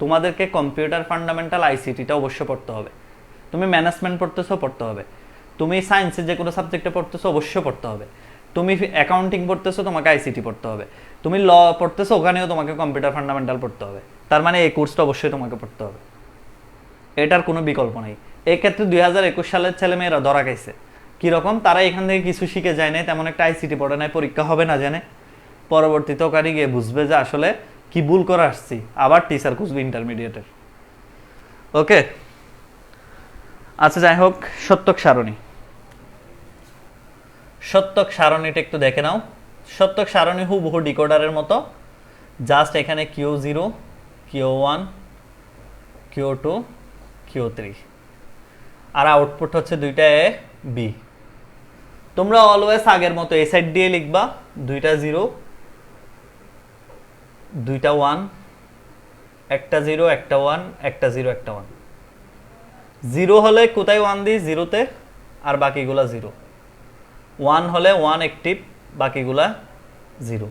তোমাদেরকে কম্পিউটার ফান্ডামেন্টাল আইসিটিটা অবশ্যই পড়তে হবে। তুমি ম্যানেজমেন্ট পড়তেছো, পড়তে হবে। তুমি সায়েন্সের যে কোনো সাবজেক্টে পড়তেছো, অবশ্যই পড়তে হবে। তুমি অ্যাকাউন্টিং পড়তেছো, তোমাকে আইসিটি পড়তে হবে। তুমি ল পড়তেছো, ওখানেও তোমাকে কম্পিউটার ফান্ডামেন্টাল পড়তে হবে। তার মানে এই কোর্সটা অবশ্যই তোমাকে পড়তে হবে, এটার কোনো বিকল্প নেই। এক্ষেত্রে 2021 সালের ছেলেমেয়েরা ধরা খাইছে। কীরকম? তারা এখান থেকে কিছু শিখে যায় নাই, তেমন একটা আইসিটি পড়ে নাই, পরীক্ষা হবে না জানে, পরবর্তীতে ওখানে গিয়ে বুঝবে যে আসলে কি ভুল করে আসছি, আবার টিচার খুঁজবে ইন্টারমিডিয়েটের। ওকে, আচ্ছা যাই হোক, সত্যক সারণী। সত্যক সারণীটা একটু দেখে নাও। সত্যক সারণী হুবহু ডিকোডারের মতো, জাস্ট এখানে Q0, Q1, Q2, Q3, আর আউটপুট হচ্ছে 2টা A, B। তোমরা অলওয়েজ আগের মতো এই সাইড দিয়ে লিখবা, 2টা 0, 2টা 1, একটা 0, একটা 1, একটা 0, একটা 1। 0 হলে কোথায় 1 দিই? 0-তে, আর বাকিগুলা 0। 1 হলে 1 অ্যাক্টিভ, বাকিগুলা 0।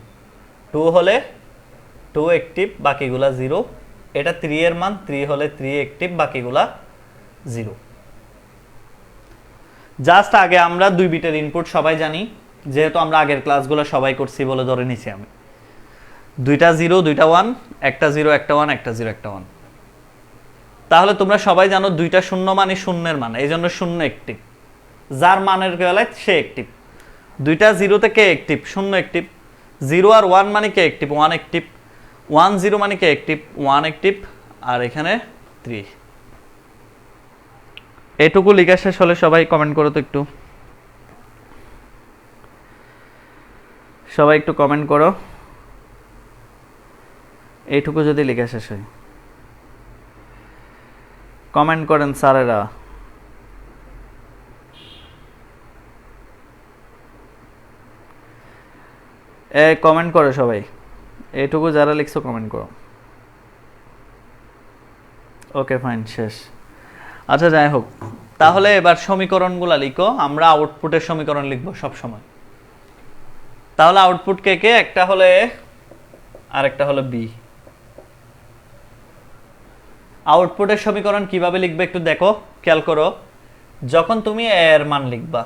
2 হলে 2 অ্যাক্টিভ, বাকিগুলা 0। এটা 3 এর মান, 3 হলে 3 অ্যাক্টিভ, বাকিগুলা 0। জাস্ট আগে আমরা 2 বিটের ইনপুট সবাই জানি, যেহেতু আমরা আগের ক্লাসগুলো সবাই করছি বলে ধরে নিছি আমি। 2টা 0, 2টা 1, একটা 0, একটা 1, একটা 0, একটা 1। তাহলে তোমরা সবাই জানো 2টা 0 মানে শূন্যের মান, এই জন্য 0 অ্যাক্টিভ, যার মানের বেলায় সে অ্যাক্টিভ। 2টা 0-তে কে অ্যাক্টিভ? 0 অ্যাক্টিভ। 0 আর 1 মানে কে অ্যাক্টিভ? 1 অ্যাক্টিভ। 1 0 মানে কে অ্যাক্টিভ? 1 অ্যাক্টিভ, আর এখানে 3। এটুকু লেখা শেষ হলে সবাই কমেন্ট করো তো একটু, সবাই একটু কমেন্ট করো এইটুকু যদি লেখা শেষ হয়। কমেন্ট করেন স্যারেরা। কমেন্ট করো সবাই, এইটুকু যারা লিখছো কমেন্ট করো। ওকে ফাইন, শেষ। আচ্ছা যাই হোক, তাহলে এবার সমীকরণগুলো লিখো। আমরা আউটপুটের সমীকরণ লিখবো সব সময়। তাহলে আউটপুট কে কে? একটা হলো A আর একটা হলো B। আউটপুটের সমীকরণ কিভাবে লিখবে একটু দেখো, খেয়াল করো। যখন তুমি A এর মান লিখবা,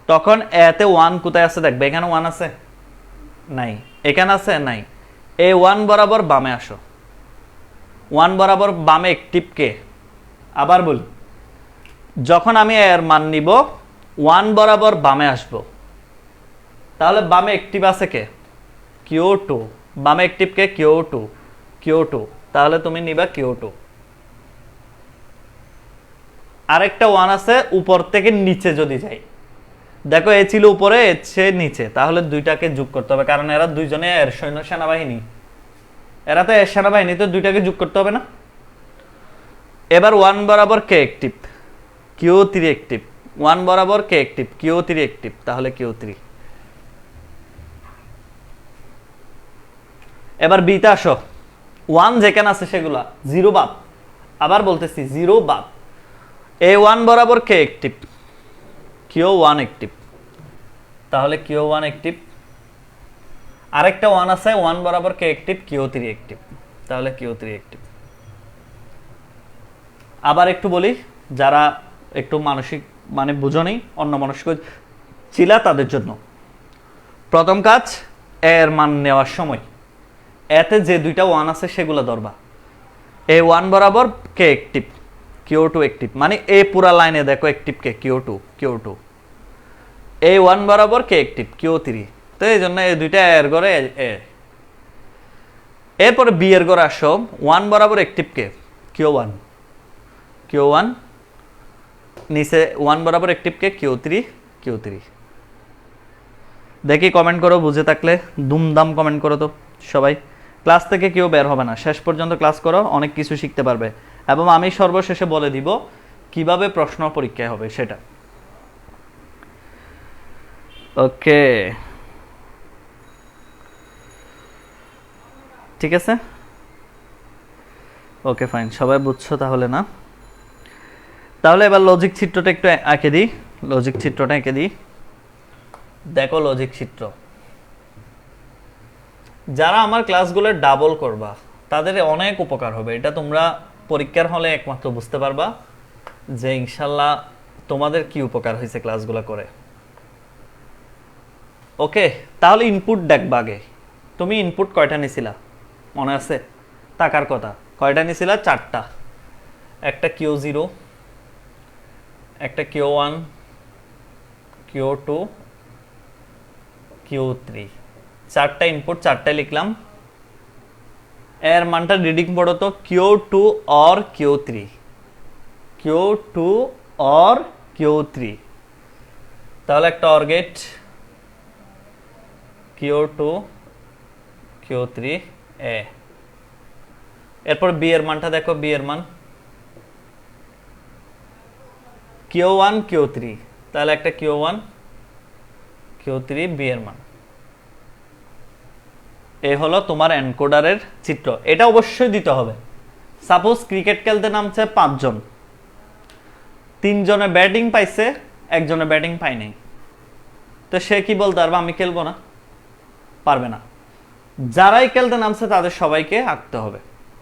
তখন A তে 1 কোথায় আছে দেখবে? এখানে 1 আছে? নাই। এখানে আছে? নাই। এই 1 বরাবর বামে আসো। 1 বরাবর বামে অ্যাক্টিভ কে? আবার বলি, যখন আমি এর মান নিব 1 বরাবর বামে আসব, তাহলে বামে অ্যাক্টিভ আছে কে? Q2। বামে অ্যাক্টিভ কে? Q2। Q2, তাহলে তুমি নিবা Q2। আরেকটা 1 আছে উপর থেকে নিচে যদি যাই, দেখো এ ছিল উপরে, এ সে নিচে, তাহলে দুইটাকে যোগ করতে হবে, কারণ এরা দুইজনে এর সেনাবাহিনী, এরা তো এর সেনাবাহিনী, তো দুইটাকে যোগ করতে হবে না। এবার 1 বরাবর কে অ্যাক্টিভ? Q3 active. 1 বরাবর কে অ্যাক্টিভ? Q3 অ্যাক্টিভ, তাহলে Q3। এবার বিতে আসো, 1 যেখানে আছে সেগুলা 0 বাদ, আবার বলতেছি 0 বাদ। A1 বরাবর কে অ্যাক্টিভ? Q1 অ্যাক্টিভ, তাহলে Q1 অ্যাক্টিভ। আরেকটা 1 আছে 1 বরাবর কে অ্যাক্টিভ? Q3 অ্যাক্টিভ, তাহলে Q3 অ্যাক্টিভ। আবার একটু বলি, যারা একটু মানসিক মানে বুঝো নেই, অন্য মনস্ক ছিলা তাদের জন্য। প্রথম কাজ, এর মান নেওয়ার সময় এতে যে দুইটা 1 আছে সেগুলো ধরবা। A1 বরাবর কে অ্যাক্টিভ? Q2 অ্যাক্টিভ, মানে এ পুরা লাইনে দেখো অ্যাক্টিভ কে? Q2। A1 বরাবর কে অ্যাক্টিভ? Q3। তো এই জন্য এই দুইটা এর ঘরে এ। এরপরে বি এর ঘরে আসো, 1 বরাবর অ্যাক্টিভ কে? Q1। নিচে 1 বরাবর অ্যাক্টিভ কে? Q3। দেখি কমেন্ট করো, বুঝে থাকলে দুমদাম কমেন্ট করো তো সবাই। ক্লাস থেকে কেউ বের হবে না, শেষ পর্যন্ত ক্লাস করো, অনেক কিছু শিখতে পারবে। এবং আমি সর্বশেষে বলে দিব কিভাবে প্রশ্ন পরীক্ষায় হবে সেটা। ওকে, ঠিক আছে, ওকে ফাইন, সবাই বুঝছো তাহলে না? তাহলে এবার লজিক চিত্রটা একটু এঁকে দিই। লজিক চিত্রটা এঁকে দিই, দেখো লজিক চিত্র। যারা আমার ক্লাসগুলো ডাবল করবা তাদের অনেক উপকার হবে, এটা তোমরা পরীক্ষার হলে একমাত্র বুঝতে পারবা যে ইনশাল্লাহ তোমাদের কি উপকার হয়েছে ক্লাসগুলো করে। ওকে, তাহলে ইনপুট দেখবা আগে। তুমি ইনপুট কয়টা নিছিলা মনে আছে? টাকার কথা, কয়টা নিছিলা? 4টা। একটা Q0, একটা Q1, Q2, Q3, 4টা ইনপুট, 4টাই লিখলাম। এর মানটা রিডিং পড়ো তো, Q2 or Q3, Q2 or Q3, তাহলে একটা অর গেট Q2 Q3 এ। এরপর বি এর মানটা দেখো, বি এর মান Q1 Q3, তাহলে একটা Q1 Q3 বি এর মান। এই হলো তোমার এনকোডারের চিত্র, এটা অবশ্যই দিতে হবে। সাপোজ ক্রিকেট খেলতে নামছে 5 জন, 3 জনে ব্যাটিং পাইছে, একজনে ব্যাটিং পাই নাই, তো সে কি বলতে পারবে আমি খেলবো না? পারবে না। যারাই খেলতে নামছে তাদের সবাইকে আঁকতে হবে,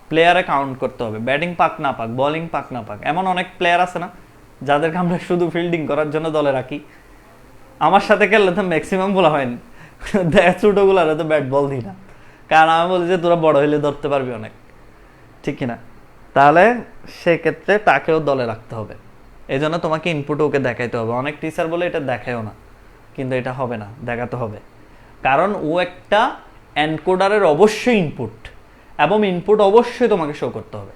প্লেয়ারে কাউন্ট করতে হবে, ব্যাটিং পাক না পাক, বোলিং পাক না পাক। এমন অনেক প্লেয়ার আছে না যাদেরকে আমরা শুধু ফিল্ডিং করার জন্য দলে রাখি। আমার সাথে খেললে তো ম্যাক্সিমাম বলা হয়নি, ছোটগুলার তো ব্যাট বল দিই না, কারণ আমি বলি যে তোরা বড় হইলে ধরতে পারবি অনেক, ঠিক কিনা? তাহলে সেক্ষেত্রে তাকেও দলে রাখতে হবে। এই জন্য তোমাকে ইনপুট ওকে দেখাইতে হবে। অনেক টিচার বলে এটা দেখায়ও না, কিন্তু এটা হবে না, দেখাতে হবে, কারণ ও একটা এনকোডারের অবশ্যই ইনপুট, এবং ইনপুট অবশ্যই তোমাকে শো করতে হবে,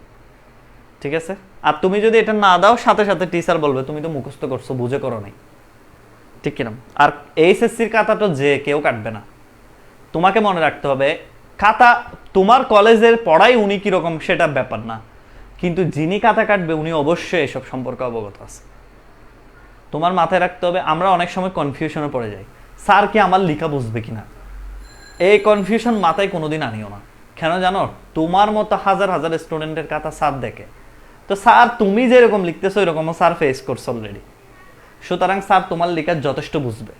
ঠিক আছে? আর তুমি যদি এটা না দাও, সাথে সাথে টিচার বলবে তুমি তো মুখস্থ করছো, বুঝে করো নাই, ঠিক কিনা? আর এইচএসসির খাতাটা যে কেউ কাটবে না, তোমাকে মনে রাখতে হবে খাতা তোমার কলেজের পড়াই উনি কিরকম সেটা ব্যাপার না, কিন্তু যিনি খাতা কাটবে উনি অবশ্যই এসব সম্পর্কে অবগত আছে। তোমার মাথায় রাখতে হবে। আমরা অনেক সময় কনফিউশনে পড়ে যাই, স্যার কি আমার লেখা বুঝবে কিনা। এই কনফিউশন মাথায় কোনোদিন আনিও না। কেন জানো? তোমার মতো হাজার হাজার স্টুডেন্টের কথা স্যার দেখে, তো স্যার তুমি যেরকম লিখতেছো এরকমও স্যার ফেস করছো অলরেডি, সুতরাং স্যার তোমার লেখা যথেষ্ট বুঝবে,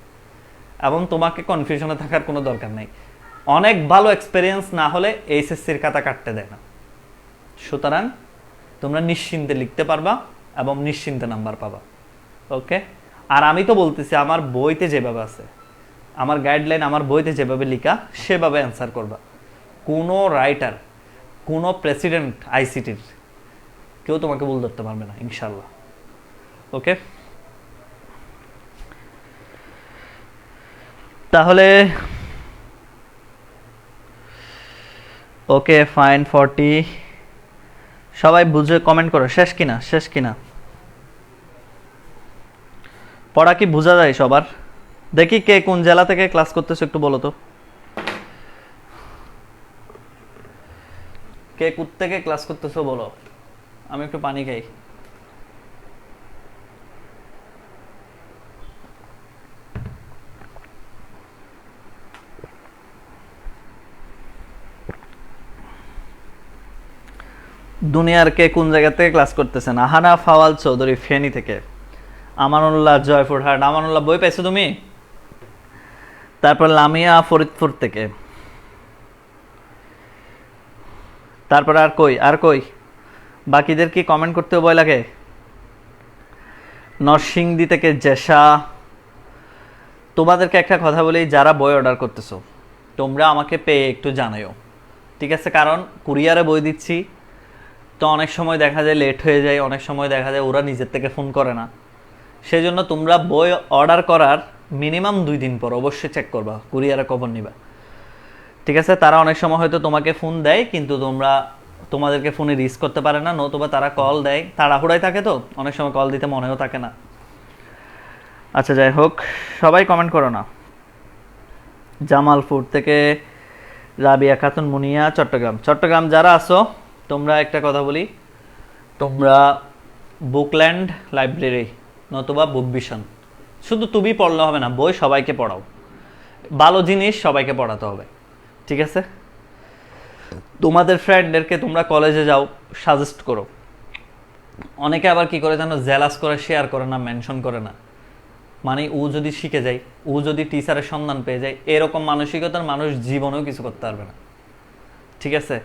এবং তোমাকে কনফিউশনে থাকার কোনো দরকার নেই। অনেক ভালো এক্সপিরিয়েন্স না হলে এইচএসসির খাতা কাটতে দেয় না। সুতরাং তোমরা নিশ্চিন্তে লিখতে পারবা এবং নিশ্চিন্তে নাম্বার পাবা। ওকে, আর আমি তো বলতেছি আমার বইতে যেভাবে আছে, আমার গাইডলাইন, আমার বইতে যেভাবে লেখা সেভাবে অ্যান্সার করবা। কোনো রাইটার, কোনো প্রেসিডেন্ট আইসিটির কেউ তোমাকে ভুল ধরতে পারবে না ইনশাল্লাহ। ওকে, তাহলে ওকে ফাইন 40। সবাই বুঝে কমেন্ট করো, শেষ কিনা, শেষ কিনা, পড়া কি বোঝা যায় সবার? দেখি কে কোন জেলা থেকে ক্লাস করতেছো একটু বলো তো, কে কোথ থেকে ক্লাস করতেছো বলো। আমি একটু পানি খাই। দুনিয়ার কে কোন জায়গা থেকে ক্লাস করতেছেন? আহানা ফাওয়াল চৌধুরী ফেনী থেকে, আমানুল্লাহ জয়পুরহাট। আমানুল্লাহ বই পাইছো তুমি? তারপর লামিয়া ফরিদপুর থেকে, তারপর আর কই, আর কই বাকিদের কি কমেন্ট করতেও ভয় লাগে? নরসিংদী থেকে জেসা। তোমাদেরকে একটা কথা বলি, যারা বই অর্ডার করতেছো তোমরা আমাকে পেয়ে একটু জানাও, ঠিক আছে? কারণ কুরিয়ারে বই দিচ্ছি তো অনেক সময় দেখা যায় লেট হয়ে যায়, অনেক সময় দেখা যায় ওরা নিজের থেকে ফোন করে না। সেই জন্য তোমরা বই অর্ডার করার মিনিমাম 2 দিন পর অবশ্যই চেক করবা, কুরিয়ারে খবর নিবা, ঠিক আছে? তারা অনেক সময় হয়তো তোমাকে ফোন দেয় কিন্তু তোমাদেরকে ফোনে রিস করতে পারে না, নতুবা তারা কল দেয়, তাড়াহুড়ায় থাকে তো অনেক সময় কল দিতে মনেও থাকে না। আচ্ছা যাই হোক, সবাই কমেন্ট করো না। জামালপুর থেকে রাবিয়া খাতুন মুনিয়া, চট্টগ্রাম যারা আছো তোমরা একটা কথা বলি, তোমরা বুকল্যান্ড লাইব্রেরি নতুবা বুক ভিশন, শুধু তুমি পড়লে হবে না, বই সবাইকে পড়াও, ভালো জিনিস সবাইকে পড়াতে হবে, ঠিক আছে? তোমাদের ফ্রেন্ডদেরকে তোমরা কলেজে যাও, সাজেস্ট করো। অনেকে আবার কি করে জানো, জেলাস করে শেয়ার করে না, মেনশন করে না, মানে ও যদি শিখে যায়, ও যদি টিচারের সন্ধান পেয়ে যায়, এরকম মানসিকতার মানুষ জীবনেও কিছু করতে পারবে না, ঠিক আছে?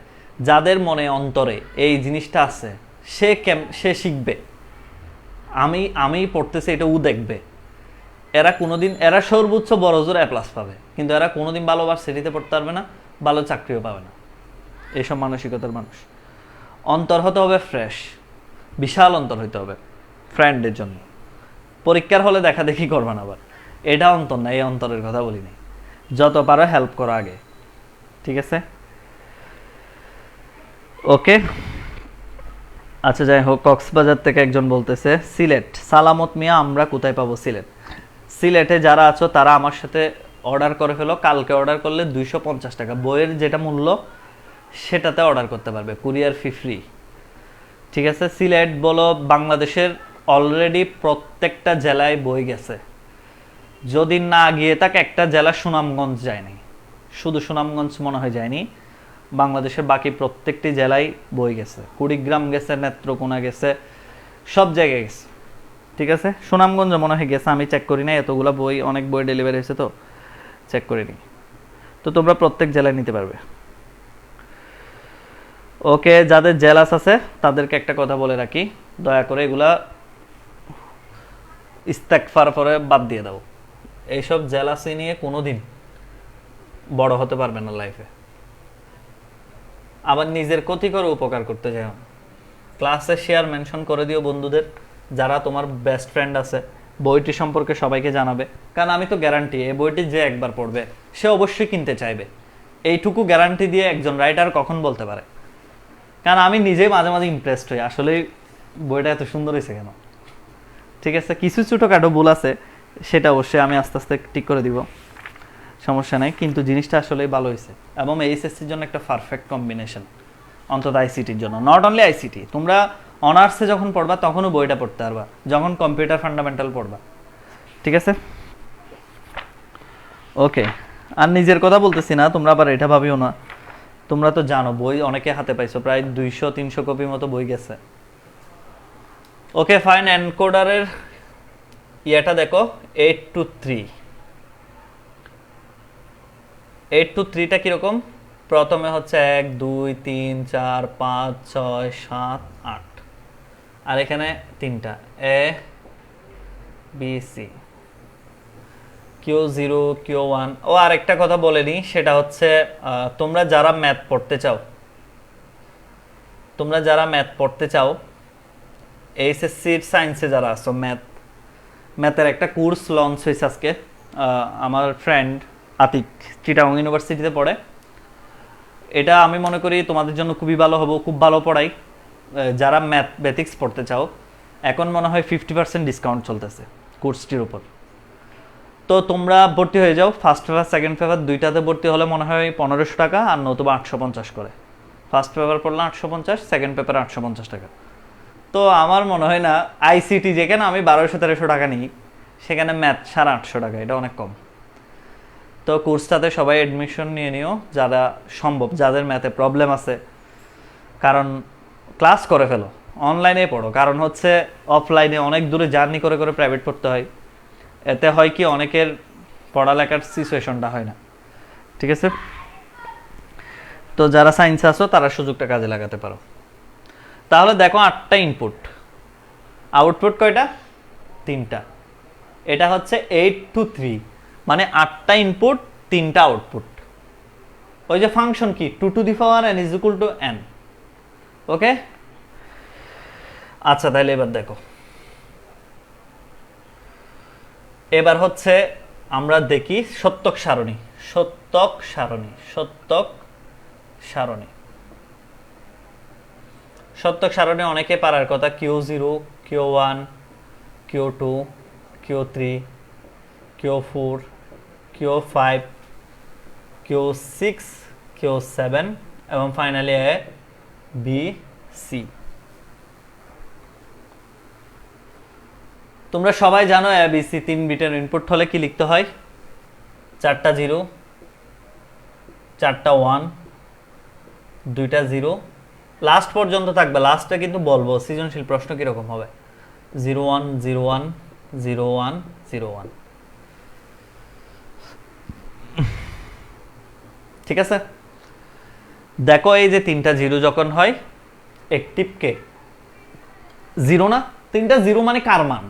যাদের মনে অন্তরে এই জিনিসটা আছে সে শিখবে, আমি পড়তেছি এটা ও দেখবে, এরা সর্বোচ্চ বড় জোর A+ পাবে, কিন্তু এরা কোনোদিন ভালো ভার্সিটিতে পড়তে পারবে না, ভালো চাকরিও পাবে না। এইসব মানসিকতার মানুষ। অন্তর হতে হবে ফ্রেশ, বিশাল অন্তর হইতে হবে ফ্রেন্ডের জন্য। পরীক্ষার হলে দেখা দেখি করবে না আবার, এটা অন্তর না, এই অন্তরের কথা বলি নাই। যত পারো হেল্প করো আগে, ঠিক আছে? ওকে, আচ্ছা যাই হোক, কক্সবাজার থেকে একজন বলতেছে সিলেট, সালামত মিয়া, আমরা কোথায় পাবো সিলেট? সিলেটে যারা আছো তারা আমার সাথে অর্ডার করে ফেলো, কালকে অর্ডার করলে 250 টাকা বইয়ের যেটা মূল্য সেটাতে অর্ডার করতে পারবে, কুরিয়ার ফি ফ্রি, ঠিক আছে? সিলেট বলো, বাংলাদেশের অলরেডি প্রত্যেকটা জেলায় বই গেছে, যদি না গিয়ে থাকে একটা জেলা সুনামগঞ্জ যায়নি, শুধু সুনামগঞ্জ মনে হয় যায়নি, বাংলাদেশের বাকি প্রত্যেকটি জেলায় বই গেছে, কুড়িগ্রাম গেছে, নেত্রকোনা গেছে, সব জায়গায় গেছে, ঠিক আছে? সুনামগঞ্জ মনে হয় গেছে, আমি চেক করি না, এতগুলো বই, অনেক বই ডেলিভারি হয়েছে তো চেক করিনি। তো তোমরা প্রত্যেক জেলায় নিতে পারবে। ওকে, যাদের জেলাস আছে তাদেরকে একটা কথা বলে রাখি, দয়া করে এগুলা ইস্তেগফার পরে বাদ দিয়ে দাও। এইসব জেলাসি নিয়ে কোনোদিন বড় হতে পারবে না লাইফে। আবার নিজের ক্ষতি করে উপকার করতে যাও। ক্লাসে শেয়ার মেনশন করে দিও বন্ধুদের, যারা তোমার বেস্ট ফ্রেন্ড আছে, বইটি সম্পর্কে সবাইকে জানাবে, কারণ আমি তো গ্যারান্টি এই বইটি যে একবার পড়বে সে অবশ্যই কিনতে চাইবে, এইটুকু গ্যারান্টি দিয়ে একজন রাইটার কখন বলতে পারে? কারণ আমি নিজেই মাঝে মাঝে ইমপ্রেসড হই, আসলে বইটা এত সুন্দর হয়েছে কেন, ঠিক আছে? কিছু ছোটোখাটো ভুল আছে, সেটা অবশ্যই আমি আস্তে আস্তে ঠিক করে দিব, সমস্যা নেই, কিন্তু জিনিসটা আসলেই ভালো হয়েছে এবং এইচএসসির জন্য একটা পারফেক্ট কম্বিনেশন, অন্তত আইসিটির জন্য, নট অনলি আইসিটি। তোমরা অনার্সে যখন পড়বা তখনও বইটা পড়তে পারবা, যখন কম্পিউটার ফান্ডামেন্টাল পড়বা, ঠিক আছে? ওকে, আর নিজের কথা বলতেছি না, তোমরা আবার এটা ভাবিও না, তোমরা তো জানো বই অনেকে হাতে পাইছো, প্রায় 200-300 কপি মতো বই গেছে। ওকে ফাইন, এনকোডারের ইয়েটা দেখো, 8 to 3টা কিরকম? প্রথমে হচ্ছে 1 2 3 4 5 6 7 8, আর এখানে 3টা A B C, Q0 Q1। ও আরেকটা কথা বলে নিই, সেটা হচ্ছে তোমরা যারা ম্যাথ পড়তে চাও এইচএসসির সায়েন্সে যারা আছো, ম্যাথের একটা কোর্স লঞ্চ হয়েছে আজকে। আমার ফ্রেন্ড আতিক চিটাগং ইউনিভার্সিটিতে পড়ে। এটা আমি মনে করি তোমাদের জন্য খুবই ভালো হবে, খুব ভালো পড়াই। যারা ম্যাথমেটিক্স পড়তে চাও, এখন মনে হয় 50% ডিসকাউন্ট চলতেছে কোর্সটির উপর। তো তোমরা ভর্তি হয়ে যাও। ফার্স্ট পেপার সেকেন্ড পেপার দুইটাতে ভর্তি হলে মনে হয় 1500 টাকা, আর নতুবা 850 করে। ফার্স্ট পেপার পড়লে 850, সেকেন্ড পেপার 850 টাকা। তো আমার মনে হয় না আইসিটি যেখানে আমি 1200-1300 টাকা নিই, সেখানে ম্যাথ 850 টাকা, এটা অনেক কম। তো কোর্সটাতে সবাই অ্যাডমিশন নিয়ে নিও যারা সম্ভব, যাদের ম্যাথে প্রবলেম আছে। কারণ ক্লাস করে ফেলো, অনলাইনে পড়ো। কারণ হচ্ছে অফলাইনে অনেক দূরে জার্নি করে করে প্রাইভেট পড়তে হয়। এতে হয় কি, অনেকের পড়ালেখার সিচুয়েশনটা হয় না। ঠিক আছে? তো যারা সায়েন্সে আসো তারা সুযোগটা কাজে লাগাতে পারো। তাহলে দেখো 8টা ইনপুট, আউটপুট কয়টা? 3টা। এটা হচ্ছে 8 to 3, মানে 8টা ইনপুট 3টা আউটপুট। ওই যে ফাংশন কি, 2 to the power n is equal to n। ওকে, আচ্ছা তাহলে এবার দেখো, এবার হচ্ছে আমরা দেখি সত্যক সারণী। সত্যক সারণী, সত্যক সারণী, সত্যক সারণী অনেকে পারার কথা। Q0, Q1, Q2, Q3, Q4, Q5, Q6, Q7 এবং ফাইনালি A, B, C। তোমরা সবাই জানো ABC 3 বিটের ইনপুট হলে কি লিখতে হয়? 4টা 0, 4টা 1, 2টা 0, লাস্ট পর্যন্ত থাকবে। লাস্টে কিন্তু বলবো সৃজনশীল প্রশ্ন কিরকম হবে। 0 1 0 1 0 1 0 1। ঠিক আছে? দেখো এই যে 3টা 0 যখন হয়, অ্যাক্টিভ কে? 0 না? 3টা 0 মানে কার মান?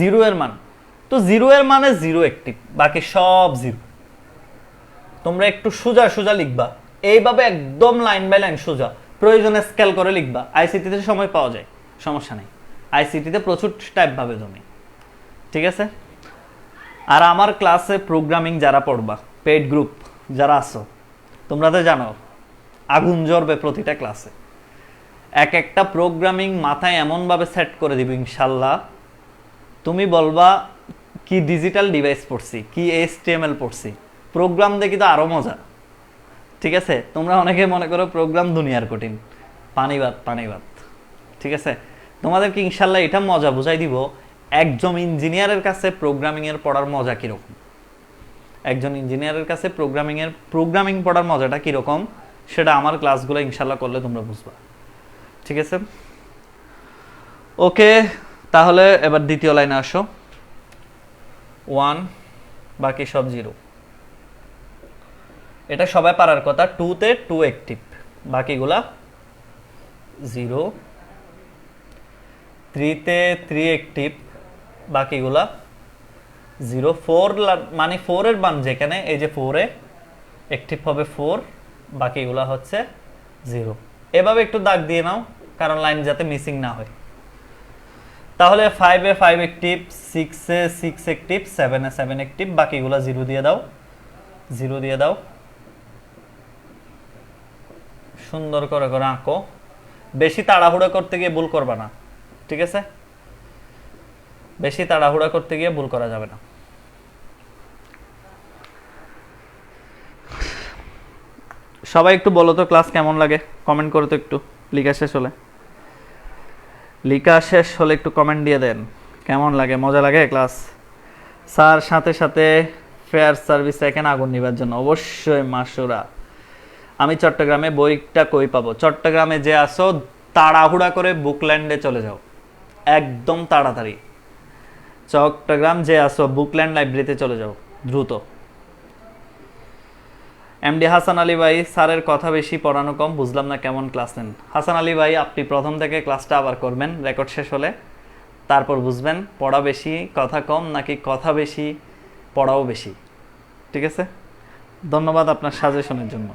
0 এর মান। তো 0 এর মানে 0 অ্যাক্টিভ, বাকি সব 0। তোমরা একটু সোজা সোজা লিখবা, এইভাবে একদম লাইন বাই লাইন সোজা, প্রয়োজনে স্কেল করে লিখবা। আইসিটিতে সময় পাওয়া যায়, সমস্যা নেই। আইসিটিতে প্রচুর টাইপ ভাবে জমি। ঠিক আছে? আর আমার ক্লাসে প্রোগ্রামিং যারা পড়বা, পেইড গ্রুপ যারা আছো, তোমরা তো জানো আগুন জ্বলবে প্রতিটা ক্লাসে। এক একটা প্রোগ্রামিং মাথায় এমনভাবে সেট করে দিব ইনশাল্লাহ, তুমি বলবা কি ডিজিটাল ডিভাইস পড়ছি, কি HTML পড়ছি। প্রোগ্রাম দেখি তো আরো মজা। ঠিক আছে? তোমরা অনেকে মনে করো প্রোগ্রাম দুনিয়ার কঠিন, পানিবাদ পানিবাদ। ঠিক আছে? তোমাদেরকে ইনশাল্লাহ এটা মজা বুঝাই দিব, একজন ইঞ্জিনিয়ারের কাছে প্রোগ্রামিং এর পড়ার মজা কিরকম। একজন ইঞ্জিনিয়ারের কাছে প্রোগ্রামিং পড়ার মজাটা কিরকম, সেটা আমার ক্লাসগুলো ইনশাল্লাহ করলে তোমরা বুঝবা। ঠিক আছে? ওকে, তাহলে এবার দ্বিতীয় লাইনে আসো। 1, বাকি সব 0। এটা সবাই পারার কথা। 2তে 2 অ্যাক্টিভ, বাকিগুলা 0। 3তে 3 অ্যাক্টিভ, বাকিগুলা 0। 4 মানে 4 এর মান যেখানে, এই যে 4 এ অ্যাক্টিভ হবে 4, বাকিগুলা হচ্ছে 0। এভাবে একটু দাগ দিয়ে নাও, কারণ লাইন যাতে মিসিং না হয়। তাহলে 5-এ 5 অ্যাক্টিভ, 6-এ 6 অ্যাক্টিভ, 7-এ 7 অ্যাক্টিভ, বাকিগুলা 0 দিয়ে দাও, 0 দিয়ে দাও। সুন্দর করে করে আঁকো, বেশি তাড়াহুড়া করতে গিয়ে ভুল করবা না। ঠিক আছে? বেশি তাড়াহুড়া করতে গিয়ে ভুল করা যাবে না। সবাই একটু বলো তো ক্লাস কেমন লাগে, কমেন্ট করো তো একটু। লিখা শেষ হলে, লিখা শেষ হলে একটু কমেন্ট দিয়ে দেন কেমন লাগে, মজা লাগে ক্লাস। স্যার সাথে সাথে ফেয়ার সার্ভিস এখানে আগুন নিবার জন্য অবশ্যই মাসুরা। আমি চট্টগ্রামে, বইটা কই পাবো? চট্টগ্রামে যে আসো তাড়াহুড়া করে বুকল্যান্ডে চলে যাও, একদম তাড়াতাড়ি। চট্টগ্রাম যে আসো বুকল্যান্ড লাইব্রেরিতে চলে যাও দ্রুত। এমডি হাসান আলী ভাই, স্যারের কথা বেশি পড়ানো কম, বুঝলাম না কেমন ক্লাস নেন। হাসান আলী ভাই, আপনি প্রথম থেকে ক্লাসটা আবার করবেন রেকর্ড শেষ হলে, তারপর বুঝবেন পড়া বেশি কথা কম নাকি কথা বেশি পড়াও বেশি। ঠিক আছে? ধন্যবাদ আপনার সাজেশনের জন্য।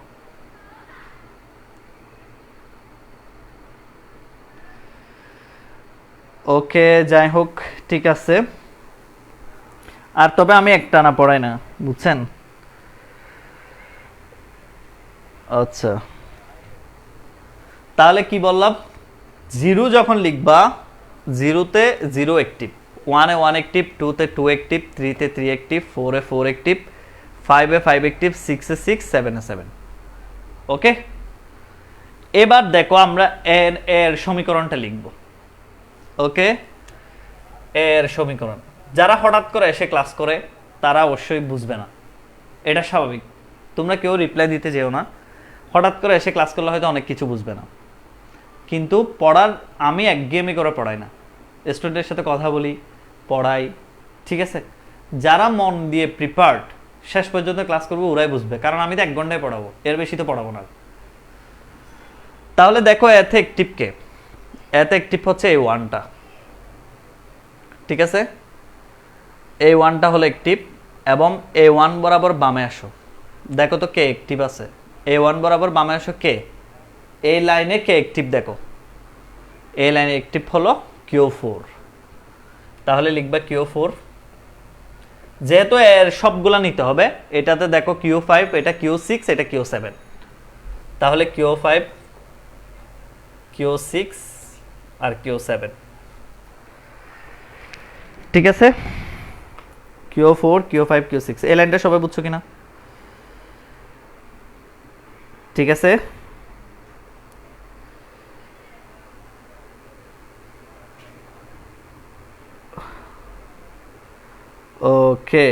ওকে, যাই হোক, ঠিক আছে। আর তবে আমি একটানা পড়াই না, বুঝছেন? আচ্ছা, তাহলে কি বললাম, জিরো যখন লিখবা, জিরোতে জিরো অ্যাক্টিভ, ওয়ানে ওয়ান অ্যাক্টিভ, টুতে টু অ্যাক্টিভ, থ্রিতে থ্রি অ্যাক্টিভ, ফোরে ফোর অ্যাক্টিভ, ফাইভে ফাইভ অ্যাক্টিভ, সিক্সে সিক্স, সেভেনে সেভেন। ওকে, এবার দেখো আমরা এর এর সমীকরণটা লিখব। ওকে, এর সমীকরণ যারা হঠাৎ করে এসে ক্লাস করে তারা অবশ্যই বুঝবে না, এটা স্বাভাবিক। তোমরা কেউ রিপ্লাই দিতে যেও না, হঠাৎ করে এসে ক্লাস করলে হয়তো অনেক কিছু বুঝবে না। কিন্তু পড়ার আমি একঘেয়েমি করে পড়াই না, স্টুডেন্টের সাথে কথা বলি, পড়াই, ঠিক আছে? যারা মন দিয়ে প্রিপার্ড শেষ পর্যন্ত ক্লাস করবো ওরাই বুঝবে, কারণ আমি তো 1 ঘন্টায় পড়াবো, এর বেশি তো পড়াবো না। তাহলে দেখো এতে অ্যাক্টিভ কে, এতে অ্যাক্টিভ হচ্ছে এই ওয়ানটা, ঠিক আছে? এই ওয়ানটা হলো অ্যাক্টিভ, এবং এই ওয়ান বরাবর বামে আসো, দেখো তো কে অ্যাক্টিভ আছে। এই ওয়ান বরাবর বামে আসো, কে এই লাইনে কে অ্যাক্টিভ, দেখো এই লাইনে অ্যাক্টিভ হলো Q4। তাহলে লিখবা Q4, যেহেতু এর সবগুলা নিতে হবে, এটাতে দেখো Q5, এটা Q6, এটা Q7, তাহলে Q5, Q6 আর Q7, ঠিক আছে? Q4, Q5, Q6, এই লাইনটা সবাই বুঝছো কিনা? ঠিক আছে, ওকে,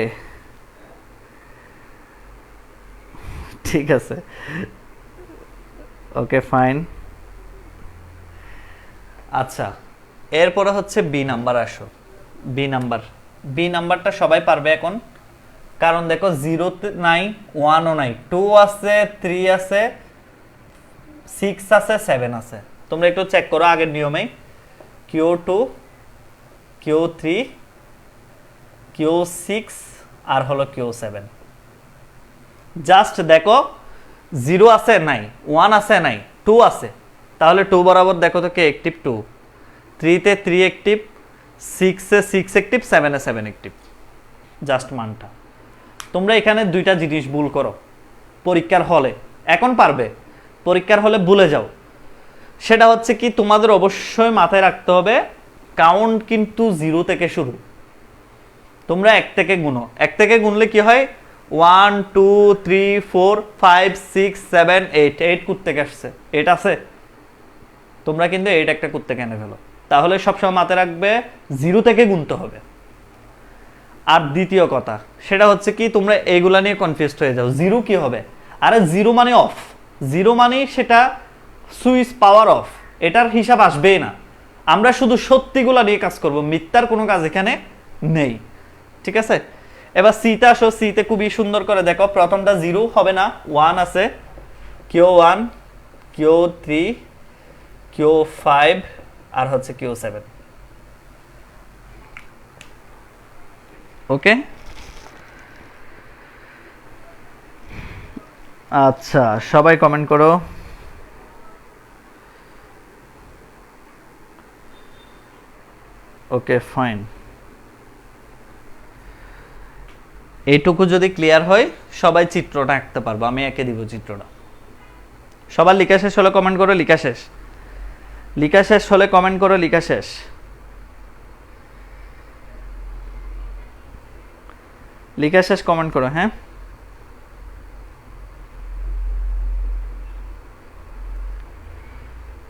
ঠিক আছে, ওকে ফাইন। আচ্ছা, এরপরে হচ্ছে বি নাম্বার, আসো বি নাম্বার। বি নাম্বারটা সবাই পারবে এখন, কারণ দেখো জিরোতে নাই, ওয়ানও নাই, টু আছে, থ্রি আছে, সিক্স আছে, সেভেন আছে। তোমরা একটু চেক করো আগের নিয়মেই, Q2, Q3, Q6 আর হলো Q7। জাস্ট দেখো জিরো আছে নাই, ওয়ান আছে নাই, টু আছে, তাহলে টু বরাবর দেখো তো কে অ্যাক্টিভ, টু, থ্রিতে থ্রি অ্যাক্টিভ, সিক্সে সিক্স অ্যাক্টিভ, সেভেনে সেভেন অ্যাক্টিভ, জাস্ট মানটা। তোমরা এখানে দুইটা জিনিস ভুল করো পরীক্ষার হলে, এখন পারবে, পরীক্ষার হলে ভুলে যাও। সেটা হচ্ছে কি, তোমাদের অবশ্যই মাথায় রাখতে হবে কাউন্ট কিন্তু জিরো থেকে শুরু। তোমরা এক থেকে গুনো, এক থেকে গুনলে কি হয়, 1 2 3 4 5 6 7 8, 8 কোত্থেকে আসছে, 8 আছে, তোমরা কিন্তু 8 একটা কোত্থেকে এনে ফেলো। তাহলে সবসময় মাথায় রাখবে জিরো থেকে গুনতে হবে। আর দ্বিতীয় কথা সেটা হচ্ছে কি, তোমরা এইগুলা নিয়ে কনফিউজড হয়ে যাও, জিরো কি হবে, আরে জিরো মানে অফ, জিরো মানে সেটা সুইচ পাওয়ার অফ, এটার হিসাব আসবেই না। আমরা শুধু সত্যিগুলা নিয়ে কাজ করব, মিথ্যার কোনো কাজ এখানে নেই, ঠিক আছে? এবার সিতে আসো, সিতে খুবই সুন্দর করে দেখো, প্রথমটা জিরো হবে না, ওয়ান আছে, Q1, Q3, Q5 আর হচ্ছে Q7। ওকে, আচ্ছা সবাই কমেন্ট করো। ওকে ফাইন, এইটুকু যদি ক্লিয়ার হয় সবাই চিত্রটা আঁকতে পারবো, আমি এঁকে দিব চিত্রটা। সবার লিখা শেষ হলে কমেন্ট করো, লিখা শেষ, লিখা শেষ হলে কমেন্ট করো, লিখা শেষ, লিখা শেষ কমেন্ট করো। হ্যাঁ,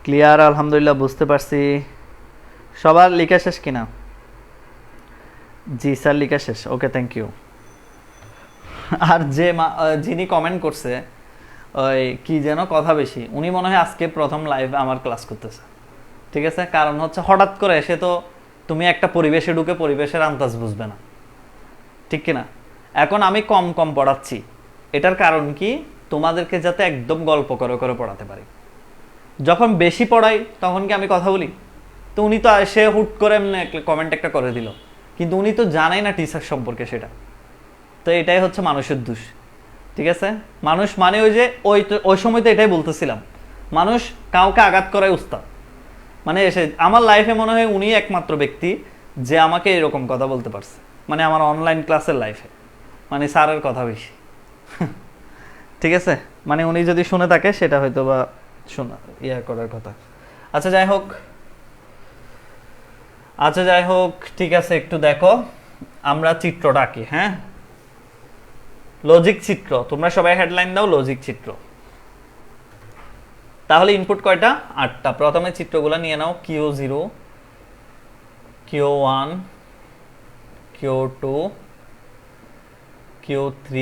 ক্লিয়ার, আলহামদুলিল্লাহ, বুঝতে পারছি। সবার লিখা শেষ কিনা? জি স্যার, লিখা শেষ, ওকে থ্যাংক ইউ। আর যিনি কমেন্ট করছে, ওই কি যেন কথা বেশি, উনি মনে হয় আজকে প্রথম লাইভ আমার ক্লাস করতেছে, ঠিক আছে? কারণ হচ্ছে হঠাৎ করে এসে তো তুমি একটা পরিবেশে ঢুকে পরিবেশের আন্দাজ বুঝবে না, ঠিক কিনা? এখন আমি কম কম পড়াচ্ছি, এটার কারণ কি, তোমাদেরকে যাতে একদম গল্প করে করে পড়াতে পারি। যখন বেশি পড়াই তখন কি আমি কথা বলি? তো উনি তো সে হুট করে কমেন্ট একটা করে দিল, কিন্তু উনি তো জানাই না টিচার সম্পর্কে সেটা। তো এটাই হচ্ছে মানুষের দোষ, ঠিক আছে? মানুষ মানে ওই যে ওই সময় তো এটাই বলতেছিলাম, মানুষ কাউকে আঘাত করায় উস্তাদ। মানে এসে আমার লাইফে মনে হয় উনি একমাত্র ব্যক্তি যে আমাকে এরকম কথা বলতে পারছে, মানে আমার অনলাইন ক্লাসের লাইফে, মানে স্যারের কথা বেশি। ঠিক আছে, মানে উনি যদি শুনে থাকে সেটা হয়তো বা শোনা ইয়া করার কথা। আচ্ছা যাই হোক, ঠিক আছে, একটু দেখো আমরা চিত্রটা আঁকি। হ্যাঁ, লজিক চিত্র, তোমরা সবাই হেডলাইন দাও লজিক চিত্র। তাহলে ইনপুট কয়টা? 8টা। প্রথমে চিত্রগুলো নিয়ে নাও, Q0, Q1, Q2, Q3,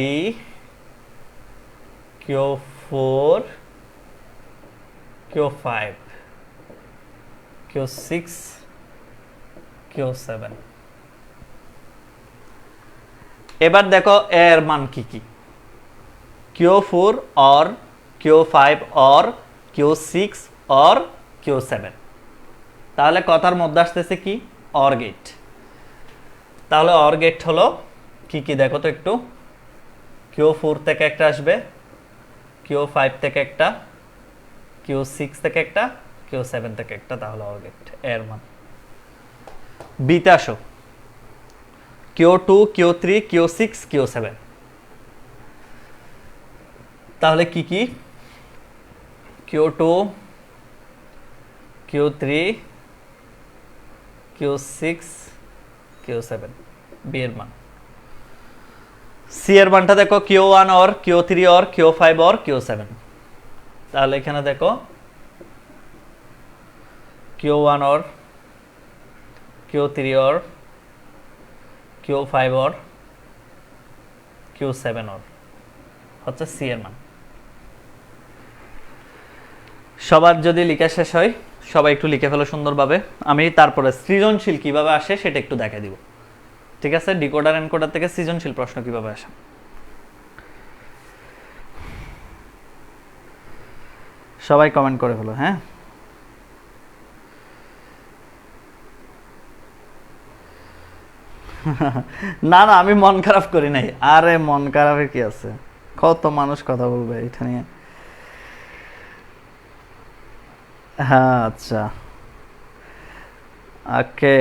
Q4, Q5, Q6, Q7। এবার দেখো এর মান কি কি। Q4 or Q5 or Q6 or Q7। তাহলে কথার মধ্যে আসতেছে কি? Or gate. তাহলে অর গেট হলো কি কি দেখো তো একটু। Q4 থেকে একটা আসবে, Q5 থেকে একটা, Q6 থেকে একটা, Q7 থেকে একটা, তাহলে অর গেট এর মান। বিতে আসো, Q2, Q3, Q6, Q7। তাহলে কি কি? Q2, Q3, Q6, Q7। B এর মান। সি এর মানটা দেখো, Q1 or Q3 or Q5 or Q7। তাহলে এখানে দেখো Q1 or Q3 or Q5 or Q7 or হচ্ছে সি এর মান। সবার যদি লিখা শেষ হয়, সবাই একটু লিখে ফেলো সুন্দরভাবে। আমি তারপরে সৃজনশীল কিভাবে আসে সেটা একটু দেখাই দিব। ঠিক আছে, ডিকোডার এনকোডার থেকে সৃজনশীল প্রশ্ন কিভাবে আসে। সবাই কমেন্ট করে ফেলো। হ্যাঁ, না না, আমি মন খারাপ করি নাই। আরে মন খারাপের কি আছে, কত মানুষ কথা বলবে এটা নিয়ে। হ্যাঁ আচ্ছা, ওকে।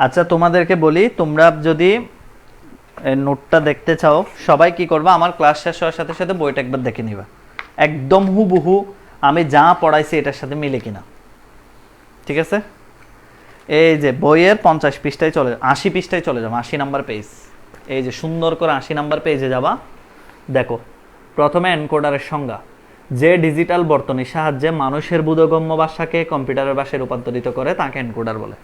আচ্ছা তোমাদেরকে বলি, তোমরা যদি নোটটা দেখতে চাও, সবাই কি করবা, আমার ক্লাস শেষ হওয়ার সাথে সাথে বইটা একবার দেখে নিবা, একদম হুবহু আমি যা পড়াইছি এটার সাথে মিলে কিনা। ঠিক আছে, এই যে বইয়ের 50 পৃষ্ঠায় চলে, 80 পৃষ্ঠায় চলে যাবো, 80 নাম্বার পেজ। এই যে সুন্দর করে 80 নাম্বার পেজে যাবা। দেখো প্রথমে এনকোডারের সংজ্ঞা, যে ডিজিটাল বর্তনীর সাহায্যে মানুষের বোধগম্য ভাষাকে কম্পিউটারের ভাষায় রূপান্তরিত করে তাকে এনকোডার বলে।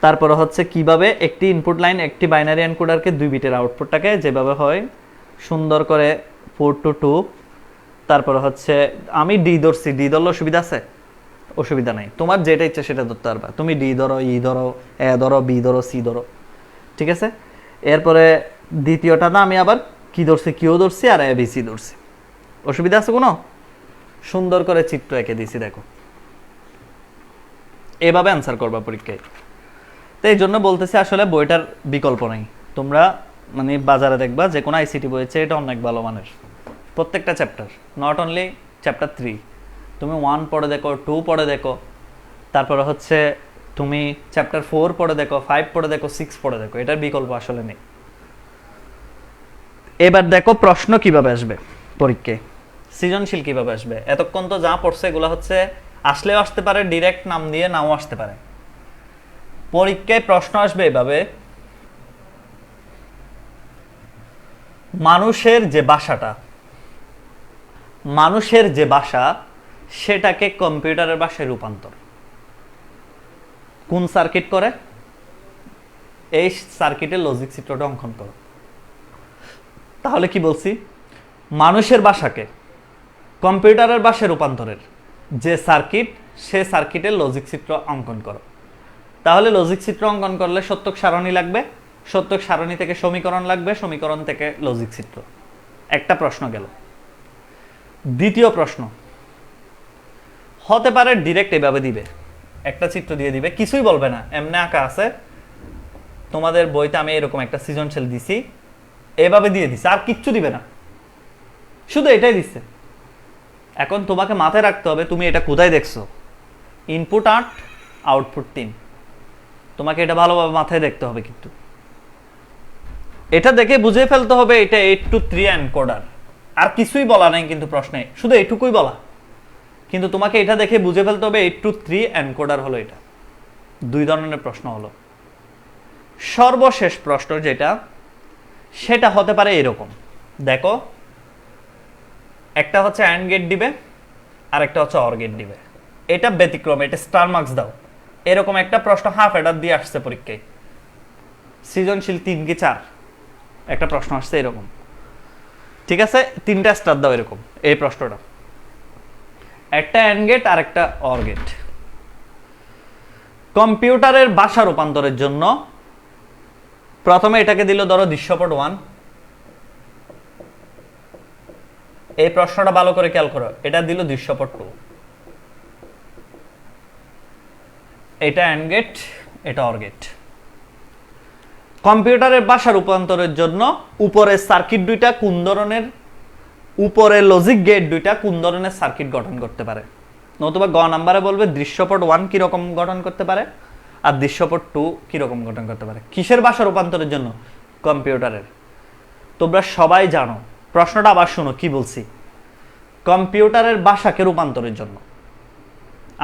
তারপরে হচ্ছে কিভাবে একটি ইনপুট লাইন একটি বাইনারি এনকোডারকে 2 বিটের আউটপুটটাকে যেভাবে হয় সুন্দর করে 4 to 2। তারপরে হচ্ছে আমি ডি ধরছি, ডি ধরলে অসুবিধা আছে? অসুবিধা নাই, তোমার যেটা ইচ্ছা সেটা ধরতে পারবা। তুমি ডি ধরো, ই ধরো, এ ধরো, বি ধরো, সি ধরো। ঠিক আছে, এরপরে দ্বিতীয়টা না আমি আবার কি ধরছি, কিউ ধরছি আর এ বি সি ধরছি। অসুবিধা আছে কোনো? সুন্দর করে চিত্র এঁকে দিছি, দেখো এভাবে অ্যান্সার করবা পরীক্ষায়। তো এই জন্য বলতেছি আসলে বইটার বিকল্প নেই। তোমরা মানে বাজারে দেখবা যে কোনো আইসিটি বই হচ্ছে, এটা অনেক ভালো মানের প্রত্যেকটা চ্যাপ্টার, নট অনলি চ্যাপ্টার 3। তুমি 1 পড়ে দেখো, 2 পড়ে দেখো, তারপরে হচ্ছে তুমি চ্যাপ্টার 4 পড়ে দেখো, 5 পড়ে দেখো, 6 পড়ে দেখো, এটার বিকল্প আসলে নেই। এবার দেখো প্রশ্ন কিভাবে আসবে পরীক্ষায়, সৃজনশীল কিভাবে আসবে। এতক্ষণ তো যা পড়ছে এগুলো হচ্ছে আসলেও আসতে পারে, ডিরেক্ট নাম দিয়ে নাও আসতে পারে। পরীক্ষায় প্রশ্ন আসবে এভাবে, মানুষের যে ভাষাটা, মানুষের যে ভাষা সেটাকে কম্পিউটারের ভাষায় রূপান্তর কোন সার্কিট করে, এই সার্কিটের লজিক চিত্রটা অঙ্কন করো। তাহলে কি বলছি, মানুষের ভাষাকে কম্পিউটারের ভাষায় রূপান্তরের যে সার্কিট, সে সার্কিটের লজিক চিত্র অঙ্কন করো। তাহলে লজিক চিত্র অঙ্কন করলে সত্যক সারণী লাগবে, সত্যক সারণী থেকে সমীকরণ লাগবে, সমীকরণ থেকে লজিক চিত্র। একটা প্রশ্ন গেল। দ্বিতীয় প্রশ্ন হতে পারে ডিরেক্ট এভাবে দিবে, একটা চিত্র দিয়ে দিবে, কিছুই বলবে না, এমনি আঁকা আছে তোমাদের বইতে, আমি এরকম একটা সৃজনশীল দিছি, এভাবে দিয়ে দিছে, আর কিচ্ছু দিবে না, শুধু এটাই দিচ্ছে। এখন তোমাকে মাথায় রাখতে হবে তুমি এটা কোথায় দেখছো, ইনপুট 8 আউটপুট 3। তোমাকে এটা ভালোভাবে মাথায় দেখতে হবে, কিন্তু এটা দেখে বুঝে ফেলতে হবে এটা 8 to 3 এনকোডার। আর কিছুই বলা নাই কিন্তু প্রশ্নে, শুধু এটুকুই বলা, কিন্তু তোমাকে এটা দেখে বুঝে ফেলতে হবে 8 to 3 এনকোডার হলো এটা। 2 ধরনের প্রশ্ন হলো। সর্বশেষ প্রশ্ন যেটা, সেটা হতে পারে এরকম। দেখো, একটা হচ্ছে অ্যান্ড গেট দিবে আর একটা হচ্ছে অর গেট দিবে। এটা ব্যতিক্রম, এটা স্টার মার্কস দাও। এরকম একটা প্রশ্ন হাফ এডার দিয়ে আসছে পরীক্ষায়, সৃজনশীল 3 কি 4 একটা প্রশ্ন আসছে এরকম, ঠিক আছে, 3টা স্টার দাও এরকম। এই প্রশ্নটা একটা অ্যান্ড গেট আর একটা অর গেট। কম্পিউটারের ভাষা রূপান্তরের জন্য প্রথমে এটাকে দিল ধরো দৃশ্যপট 1। এই প্রশ্নটা ভালো করে খেয়াল করো, এটা দিল দৃশ্যপট 2। এটা অ্যান্ড গেট, এটা অর গেট। কম্পিউটারের ভাষা রূপান্তরের জন্য উপরের সার্কিট দুইটা কোন ধরনের, উপরের লজিক গেট দুইটা কোন ধরনের সার্কিট গঠন করতে পারে। নতুবা গ নাম্বারে বলবে দৃশ্যপট 1 কি রকম গঠন করতে পারে আর দৃশ্যপট 2 কি রকম গঠন করতে পারে। কিসের ভাষা রূপান্তরের জন্য? কম্পিউটারের। তোমরা সবাই জানো, প্রশ্নটা আবার শোনো কি বলছি। কম্পিউটারের ভাষাকে রূপান্তরের জন্য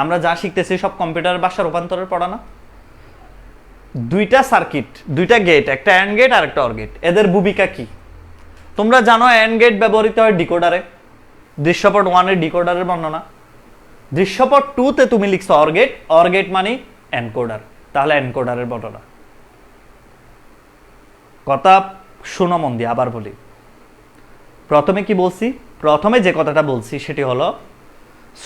আমরা যা শিখতেছি সব কম্পিউটারের ভাষা রূপান্তরের পড়া না। দুইটা সার্কিট, দুইটা গেট, একটা অ্যান্ড গেট আর একটা অর গেট, এদের ভূমিকা কি তোমরা জানো। অ্যান্ড গেট ব্যবহৃত হয় ডিকোডারে, দৃশ্যপট 1 এর ডিকোডারের বর্ণনা। দৃশ্যপট 2 তে তুমি লিখছো অর গেট, অর গেট মানে এনকোডার, তাহলে এনকোডারের বর্ণনা। কথা শোনো মন দিয়ে, আবার বলি। প্রথমে কি বলছি, প্রথমে যে কথাটা বলছি সেটি হলো,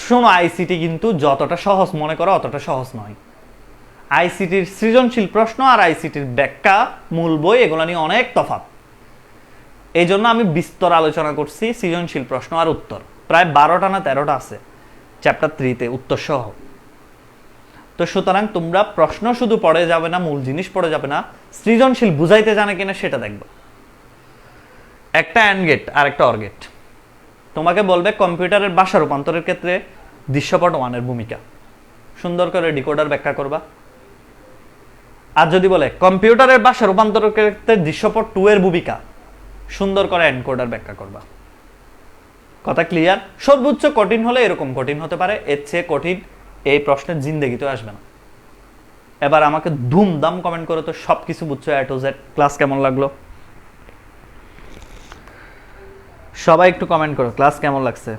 শোনো, আইসিটি কিন্তু যতটা সহজ মনে করো অতটা সহজ নয়। আইসিটির সৃজনশীল প্রশ্ন আর আইসিটির ব্যাখ্যা, মূল বই, এগুলো নিয়ে অনেক তফাৎ। এই জন্য আমি বিস্তর আলোচনা করছি সৃজনশীল প্রশ্ন আর উত্তর, প্রায় 12টা না 13টা আছে চ্যাপ্টার 3-তে উত্তর সহ। তো সুতরাং তোমরা প্রশ্ন শুধু পড়ে যাবে না, মূল জিনিস পড়ে যাবে না, সৃজনশীল বুঝাইতে জানে কিনা সেটা দেখবা। একটা অ্যান্ড গেট আর একটা অর গেট। তোমাকে বলবে কম্পিউটারের ভাষা রূপান্তরের ক্ষেত্রে দৃশ্যপট 1 এর ভূমিকা, সুন্দর করে ডিকোডার ব্যাখ্যা করবা। আর যদি বলে কম্পিউটারের ভাষা রূপান্তরের ক্ষেত্রে দৃশ্যপট 2 এর ভূমিকা, সুন্দর করে এনকোডার ব্যাখ্যা করবা। কথা ক্লিয়ার? সর্বোচ্চ কঠিন হলে এরকম কঠিন হতে পারে, এর চেয়ে কঠিন এই প্রশ্নের জিন্দেগিতে আসবে না। এবার আমাকে ধুমধাম কমেন্ট করো তো সবকিছু বুঝছো A to Z। ক্লাস কেমন লাগলো সবাই একটু কমেন্ট করো, ক্লাস কেমন লাগছে।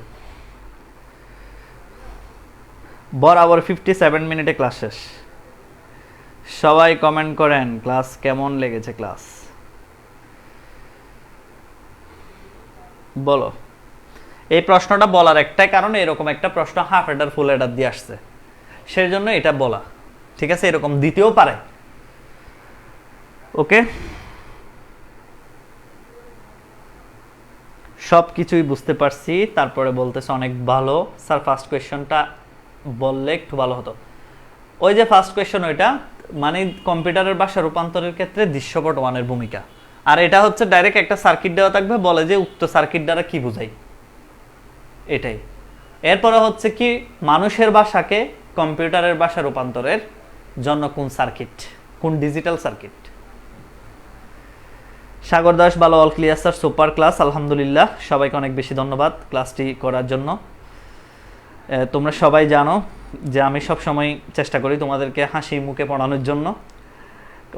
বরাবর 57 মিনিটে ক্লাস শেষ। সবাই কমেন্ট করেন ক্লাস কেমন লেগেছে। ক্লাস বলো। এই প্রশ্নটা বলার একটাই কারণ, এরকম একটা প্রশ্ন হাফ হেডার ফুল হেডার দিয়ে আসছে, সেই জন্য এটা বলা, ঠিক আছে। এরকম দিতেও পারে, ওকে। সব কিছুই বুঝতে পারছি, তারপরে বলতেছে অনেক ভালো স্যার, ফার্স্ট কোয়েশ্চনটা বললে একটু ভালো হতো। ওই যে ফার্স্ট কোয়েশ্চন, ওইটা মানে কম্পিউটারের ভাষা রূপান্তরের ক্ষেত্রে দৃশ্যপট 1 এর ভূমিকা। আর এটা হচ্ছে ডাইরেক্ট একটা সার্কিট দেওয়া থাকবে, বলে যে উক্ত সার্কিট দ্বারা কি বোঝাই, এটাই। এরপরে হচ্ছে কি, মানুষের ভাষাকে কম্পিউটারের ভাষা রূপান্তরের জন্য কোন সার্কিট, কোন ডিজিটাল সার্কিট। সাগর দাস ভালো, all clear sir, super class, আলহামদুলিল্লাহ। সবাইকে অনেক বেশি ধন্যবাদ ক্লাসটি করার জন্য। তোমরা সবাই জানো যে আমি সব সময় চেষ্টা করি তোমাদেরকে হাসি মুখে পড়ানোর জন্য।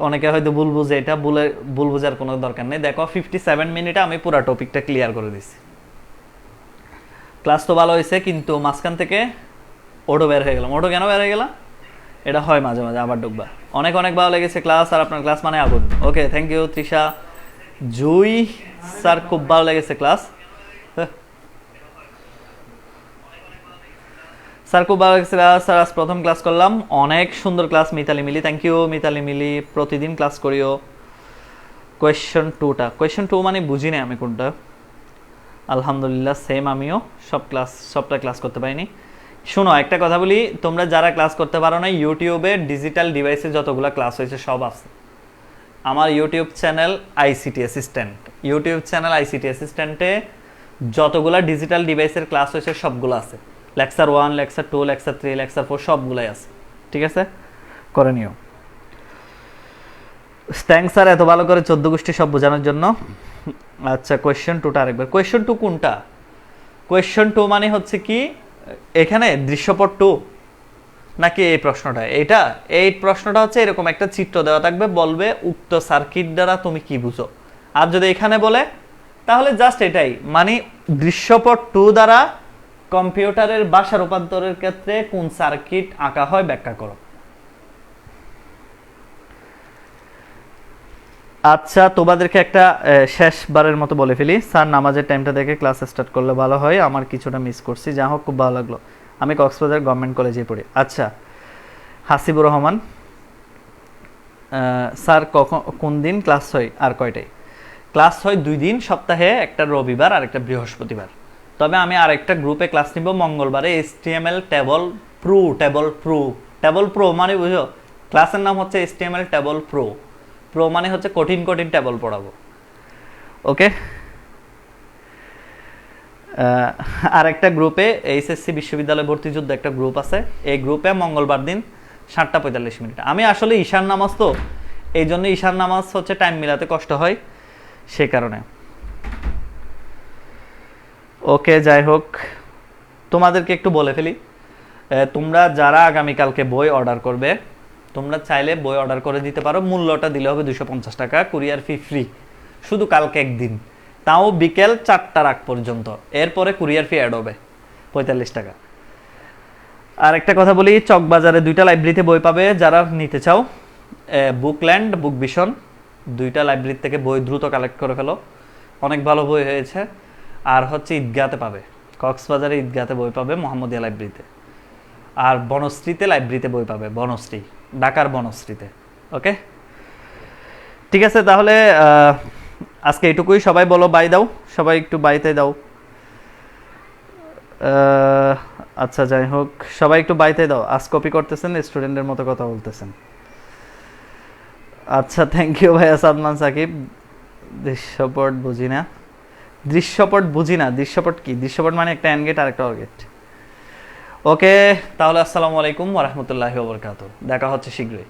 অনেকে হয়তো ভুল বুঝে, এটা ভুল বোঝার কোনো দরকার নেই। দেখো 57 মিনিটে আমি পুরো টপিকটা ক্লিয়ার করে দিছি। ক্লাস তো ভালো হয়েছে, কিন্তু মাঝখান থেকে অটো বের হয়ে গেলাম। অটো কেন বের হয়ে গেলাম? এটা হয় মাঝে মাঝে, আবার ঢুকবা। অনেক অনেক ভালো লেগেছে ক্লাস, আর আপনার ক্লাস মানে আগুন। Okay, thank you Trisha. Jui sir খুব ভালো লেগেছে ক্লাস, স্যার খুব ভালো লেগেছে স্যার, আজ প্রথম ক্লাস করলাম, অনেক সুন্দর class. Mitali Mili, thank you Mitali Mili, প্রতিদিন ক্লাস করিও। কোয়েশ্চন 2টা, কোয়েশ্চন 2 মানে বুঝি না আমি কোনটা। আলহামদুলিল্লাহ, সেম আমিও সবটা ক্লাস করতে পারিনি। শোনো, একটা কথা বলি, তোমরা যারা ক্লাস করতে পারো না, ইউটিউবে ডিজিটাল ডিভাইসে যতগুলো ক্লাস হয়েছে সব আছে আমার YouTube channel ICT assistant. YouTube channel ICT অ্যাসিস্ট্যান্টে যতগুলা ডিজিটাল ডিভাইসের ক্লাস হয়েছে সবগুলো আছে, লেকচার 1, লেকচার 2, লেকচার 3, লেকচার 4 সবগুলাই আছে। ঠিক আছে, করে নিও। থ্যাঙ্কস স্যার এত ভালো করে 14 গোষ্ঠী সব বোঝানোর জন্য। আচ্ছা, কোয়েশ্চেন 2টা আরেকবার। কোয়েশ্চেন 2 কোনটা? কোয়েশ্চেন 2 মানে হচ্ছে কি এখানে দৃশ্যপট 2 নাকি এই প্রশ্নটা? এই প্রশ্নটা হচ্ছে এরকম একটা চিত্র দেওয়া থাকবে, বলবে উক্ত সার্কিট দ্বারা তুমি কি বুঝো। আর যদি এখানে বলে তাহলে জাস্ট এটাই, মানে দৃশ্যপট 2 দ্বারা কম্পিউটারের ভাষা রূপান্তরের ক্ষেত্রে কোন সার্কিট আঁকা হয় ব্যাখ্যা করো। আচ্ছা, তোমাদেরকে একটা শেষবারের মতো বলে ফেলি, স্যার নামাজের টাইমটা দেখে ক্লাস স্টার্ট করলে ভালো হয়, আমার কিছুটা মিস করছি, যা হোক খুব ভালো লাগলো। আমি কক্সবাজার গভর্নমেন্ট কলেজে পড়ি। আচ্ছা, হাসিবুর রহমান, স্যার কোন দিন ক্লাস হয় আর কয়টায়? ক্লাস হয় 2 দিন সপ্তাহে, একটা রবিবার আর একটা বৃহস্পতিবার। তবে আমি আরেকটা গ্রুপে ক্লাস নিব মঙ্গলবারে, HTML টেবল প্রো মানে বুঝো, ক্লাসের নাম হচ্ছে HTML টেবল প্রো মানে হচ্ছে কঠিন কঠিন টেবল পড়াবো। ওকে, আর একটা গ্রুপে এইচএসসি বিশ্ববিদ্যালয় ভর্তি যুদ্ধ একটা গ্রুপ আছে, এই গ্রুপে মঙ্গলবার দিন 7:45। আমি আসলে ঈশান নামাজ, তো এই জন্য ঈশান নামাজ হচ্ছে টাইম মিলাতে কষ্ট হয়, সে কারণে। ওকে, যাই হোক, তোমাদেরকে একটু বলে ফেলি, তোমরা যারা আগামীকালকে বই অর্ডার করবে, তোমরা চাইলে বই অর্ডার করে দিতে পারো, মূল্যটা দিলে হবে 250 টাকা, কুরিয়ার ফি ফ্রি, শুধু কালকে একদিন, তাও বিকেল 4টার আগ পর্যন্ত। এরপরে কুরিয়ার ফি অ্যাড হবে 45 টাকা। আর একটা কথা বলি, চকবাজারে 2টা লাইব্রেরিতে বই পাবে যারা নিতে চাও, বুকল্যান্ড, বুক ভিশন, 2টা লাইব্রেরি থেকে বই দ্রুত কালেক্ট করে ফেলো, অনেক ভালো বই হয়েছে। আর হচ্ছে ঈদগাতে পাবে, কক্সবাজারে ঈদগাতে বই পাবে মোহাম্মদিয়া লাইব্রেরিতে, আর বনশ্রীতে লাইব্রেরিতে বই পাবে, বনশ্রী, ঢাকার বনশ্রীতে। ওকে, ঠিক আছে, তাহলে আজকে এইটুকুই। সবাই বলো বাই দাও, সবাই একটু বাইতে দাও। আচ্ছা, যাই হোক, সবাই একটু বাইতে দাও। আজ কপি করতেছেন, স্টুডেন্টের মতো কথা বলতেছেন। আচ্ছা, থ্যাংক ইউ ভাইয়া সাদমান সাকিব। দৃশ্যপট বুঝি না, দৃশ্যপট কি? দৃশ্যপট মানে একটা এন্ড গেট আর একটা অর গেট। ওকে, তাহলে আসসালামু আলাইকুম ওয়া রাহমাতুল্লাহি ওয়া বারাকাতুহু, দেখা হচ্ছে শীঘ্রই।